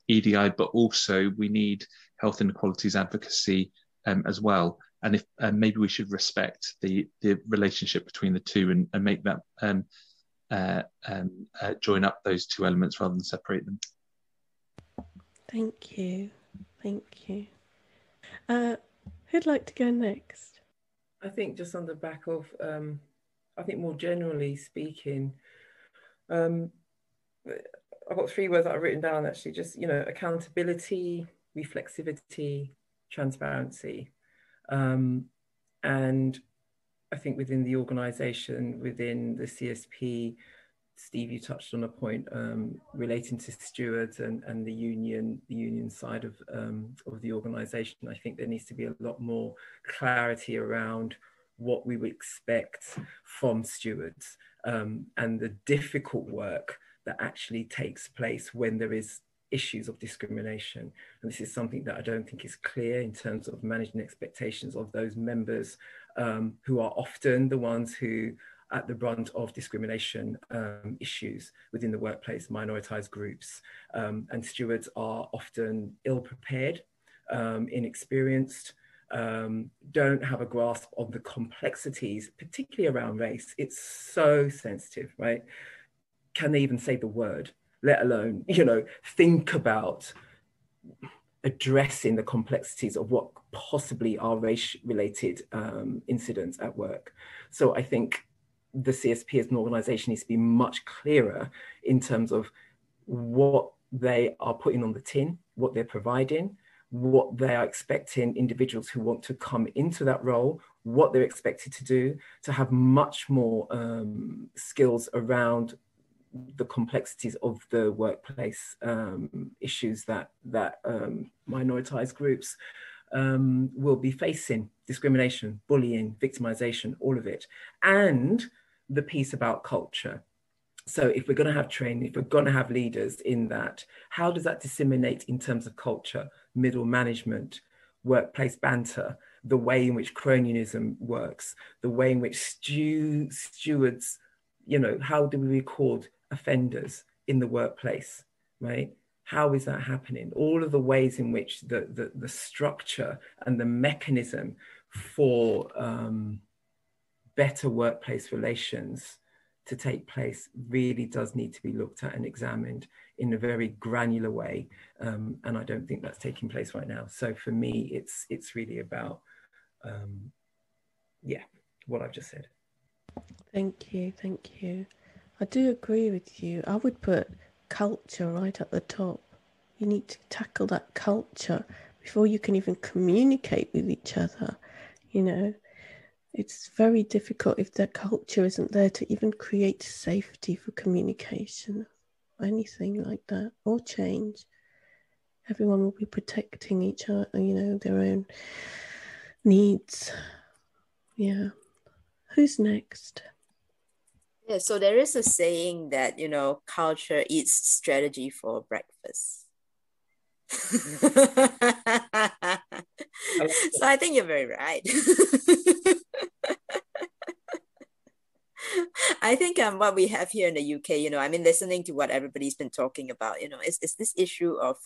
Speaker 5: EDI, but also we need health inequalities advocacy as well. And if maybe we should respect the relationship between the two and make that join up those two elements rather than separate them.
Speaker 1: Thank you. Thank you. Who'd like to go next?
Speaker 2: I think just on the back of, I think more generally speaking, I've got 3 words that I've written down actually, just, you know, accountability, reflexivity, transparency. And I think within the organisation, within the CSP, Steve, you touched on a point relating to stewards and the union side of the organisation. I think there needs to be a lot more clarity around what we would expect from stewards and the difficult work that actually takes place when there is issues of discrimination. And this is something that I don't think is clear in terms of managing expectations of those members who are often the ones who at the brunt of discrimination issues within the workplace, minoritized groups. And stewards are often ill-prepared, inexperienced, don't have a grasp of the complexities, particularly around race. It's so sensitive, right? Can they even say the word, let alone, you know, think about addressing the complexities of what possibly are race-related incidents at work. So I think the CSP as an organisation needs to be much clearer in terms of what they are putting on the tin, what they're providing, what they are expecting individuals who want to come into that role, what they're expected to do, to have much more skills around the complexities of the workplace issues that minoritized groups will be facing: discrimination, bullying, victimization, all of it. And the piece about culture. So if we're going to have training, if we're going to have leaders in that, how does that disseminate in terms of culture, middle management, workplace banter, the way in which cronyism works, the way in which stewards, you know, how do we record offenders in the workplace, right? How is that happening? All of the ways in which the structure and the mechanism for better workplace relations to take place really does need to be looked at and examined in a very granular way. And I don't think that's taking place right now. So for me, it's really about, what I've just said.
Speaker 1: Thank you, thank you. I do agree with you. I would put culture right at the top. You need to tackle that culture before you can even communicate with each other. You know, it's very difficult if the culture isn't there to even create safety for communication or anything like that, or change. Everyone will be protecting each other, you know, their own needs. Yeah. Who's next?
Speaker 3: Yeah, so there is a saying that, you know, culture eats strategy for breakfast. So I think you're very right. I think what we have here in the UK, I mean, listening to what everybody's been talking about, is this issue of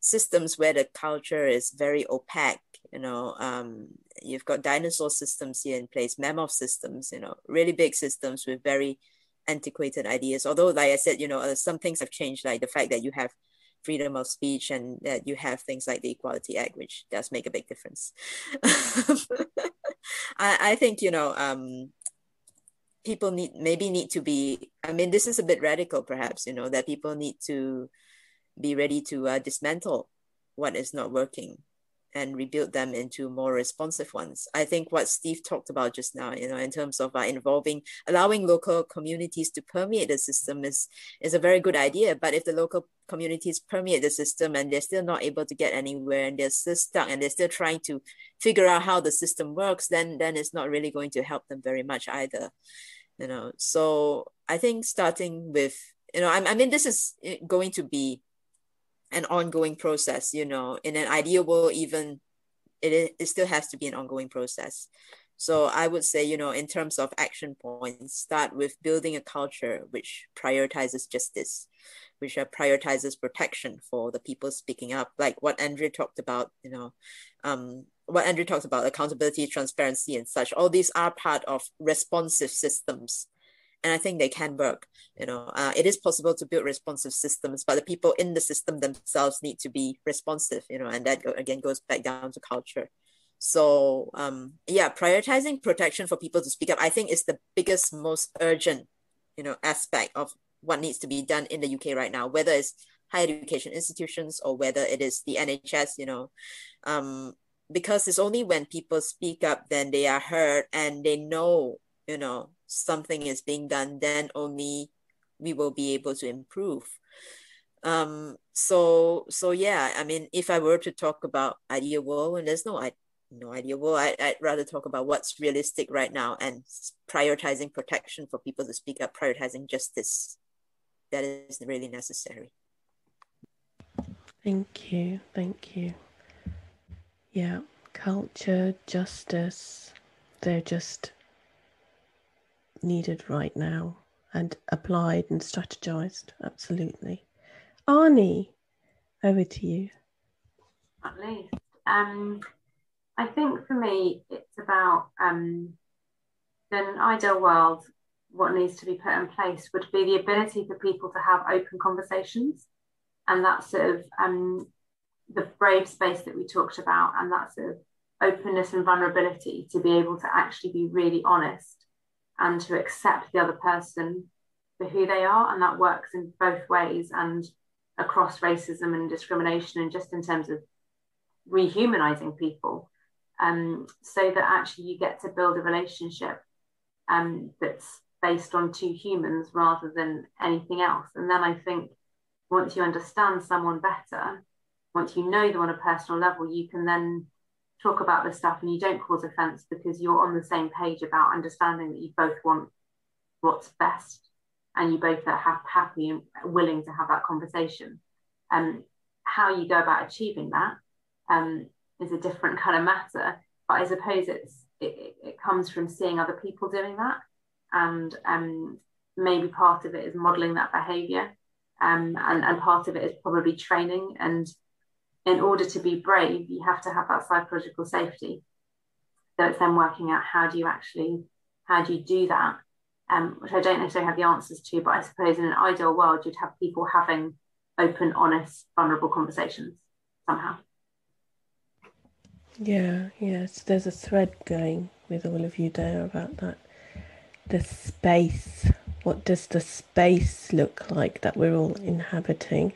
Speaker 3: systems where the culture is very opaque. You've got dinosaur systems here in place, mammoth systems, really big systems with very antiquated ideas. Although, like I said, some things have changed, like the fact that you have freedom of speech and that you have things like the Equality Act, which does make a big difference. I think, people need to be, I mean, this is a bit radical perhaps, that people need to be ready to dismantle what is not working and rebuild them into more responsive ones. I think what Steve talked about just now, in terms of allowing local communities to permeate the system is a very good idea. But if the local communities permeate the system and they're still not able to get anywhere and they're still stuck and they're still trying to figure out how the system works, then it's not really going to help them very much either. So I think starting with, I mean, this is going to be an ongoing process, in an ideal world, even it still has to be an ongoing process. So I would say, in terms of action points, start with building a culture which prioritizes justice, which prioritizes protection for the people speaking up, like what Andrea talked about, accountability, transparency and such. All these are part of responsive systems. And I think they can work. It is possible to build responsive systems, but the people in the system themselves need to be responsive, and that again goes back down to culture. So prioritizing protection for people to speak up, I think is the biggest, most urgent, aspect of what needs to be done in the UK right now, whether it's higher education institutions or whether it is the NHS, because it's only when people speak up, then they are heard and they know, something is being done, then only we will be able to improve. So yeah, I mean, if I were to talk about ideal world, and there's no ideal world, I'd rather talk about what's realistic right now and prioritizing protection for people to speak up, prioritizing justice. That is really necessary.
Speaker 1: Thank you. Yeah, culture, justice, they're just needed right now and applied and strategized. Absolutely. Arne, over to you.
Speaker 6: At least. I think for me, it's about in an ideal world, what needs to be put in place would be the ability for people to have open conversations, and that sort of the brave space that we talked about, and that sort of openness and vulnerability to be able to actually be really honest and to accept the other person for who they are. And that works in both ways and across racism and discrimination, and just in terms of rehumanizing people, so that actually you get to build a relationship that's based on two humans rather than anything else. And then I think once you understand someone better, once you know them on a personal level, you can then talk about this stuff and you don't cause offense because you're on the same page about understanding that you both want what's best and you both are happy and willing to have that conversation. How you go about achieving that is a different kind of matter, but I suppose it comes from seeing other people doing that, and maybe part of it is modeling that behavior, and part of it is probably training. And in order to be brave, you have to have that psychological safety. So it's then working out how do you do that, which I don't necessarily have the answers to, but I suppose in an ideal world, you'd have people having open, honest, vulnerable conversations somehow.
Speaker 1: Yes, there's a thread going with all of you there about that. The space. What does the space look like that we're all inhabiting?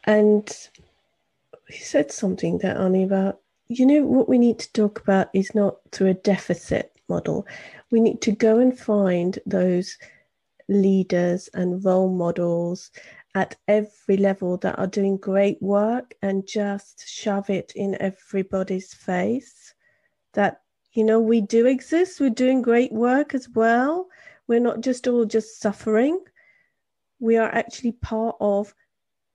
Speaker 1: And you said something there, Arne, about, what we need to talk about is not through a deficit model. We need to go and find those leaders and role models at every level that are doing great work and just shove it in everybody's face that, we do exist, we're doing great work as well. We're not just all just suffering. We are actually part of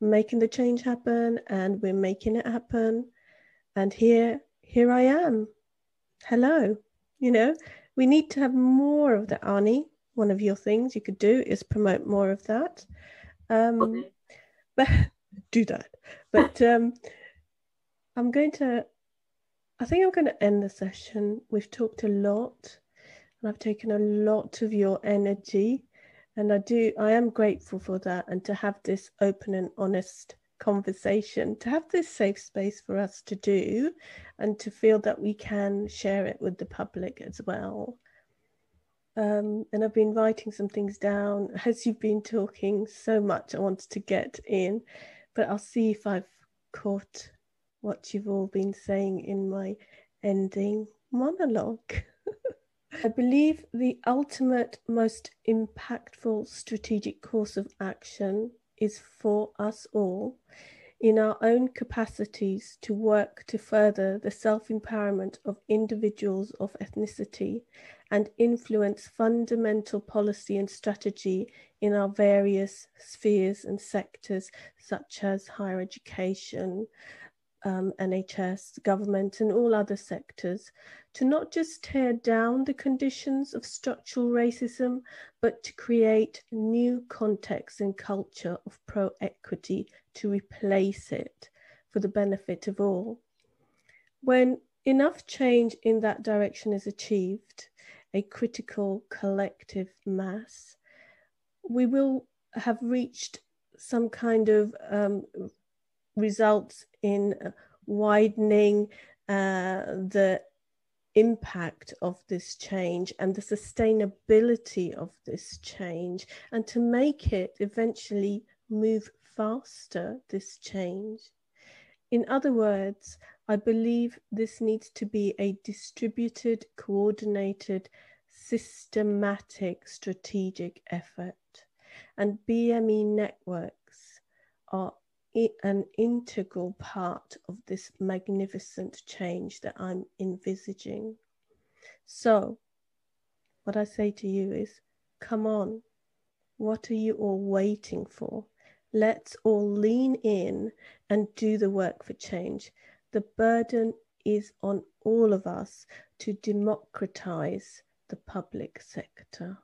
Speaker 1: making the change happen, and we're making it happen. And here I am. Hello. We need to have more of that, Arne. one of your things you could do is promote more of that. But do that. But I think I'm going to end the session. We've talked a lot, and I've taken a lot of your energy, and I am grateful for that, and to have this open and honest conversation, to have this safe space for us to do, and to feel that we can share it with the public as well. And I've been writing some things down as you've been talking so much. I wanted to get in, but I'll see if I've caught what you've all been saying in my ending monologue. I believe the ultimate, most impactful strategic course of action is for us all, in our own capacities, to work to further the self-empowerment of individuals of ethnicity and influence fundamental policy and strategy in our various spheres and sectors, such as higher education, NHS, government, and all other sectors, to not just tear down the conditions of structural racism, but to create new contexts and culture of pro-equity to replace it for the benefit of all. When enough change in that direction is achieved, a critical collective mass, we will have reached some kind of results in widening the impact of this change and the sustainability of this change, and to make it eventually move faster, this change. In other words, I believe this needs to be a distributed, coordinated, systematic, strategic effort, and BME networks are an integral part of this magnificent change that I'm envisaging. So what I say to you is, come on, what are you all waiting for? Let's all lean in and do the work for change. The burden is on all of us to democratize the public sector.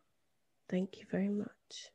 Speaker 1: Thank you very much.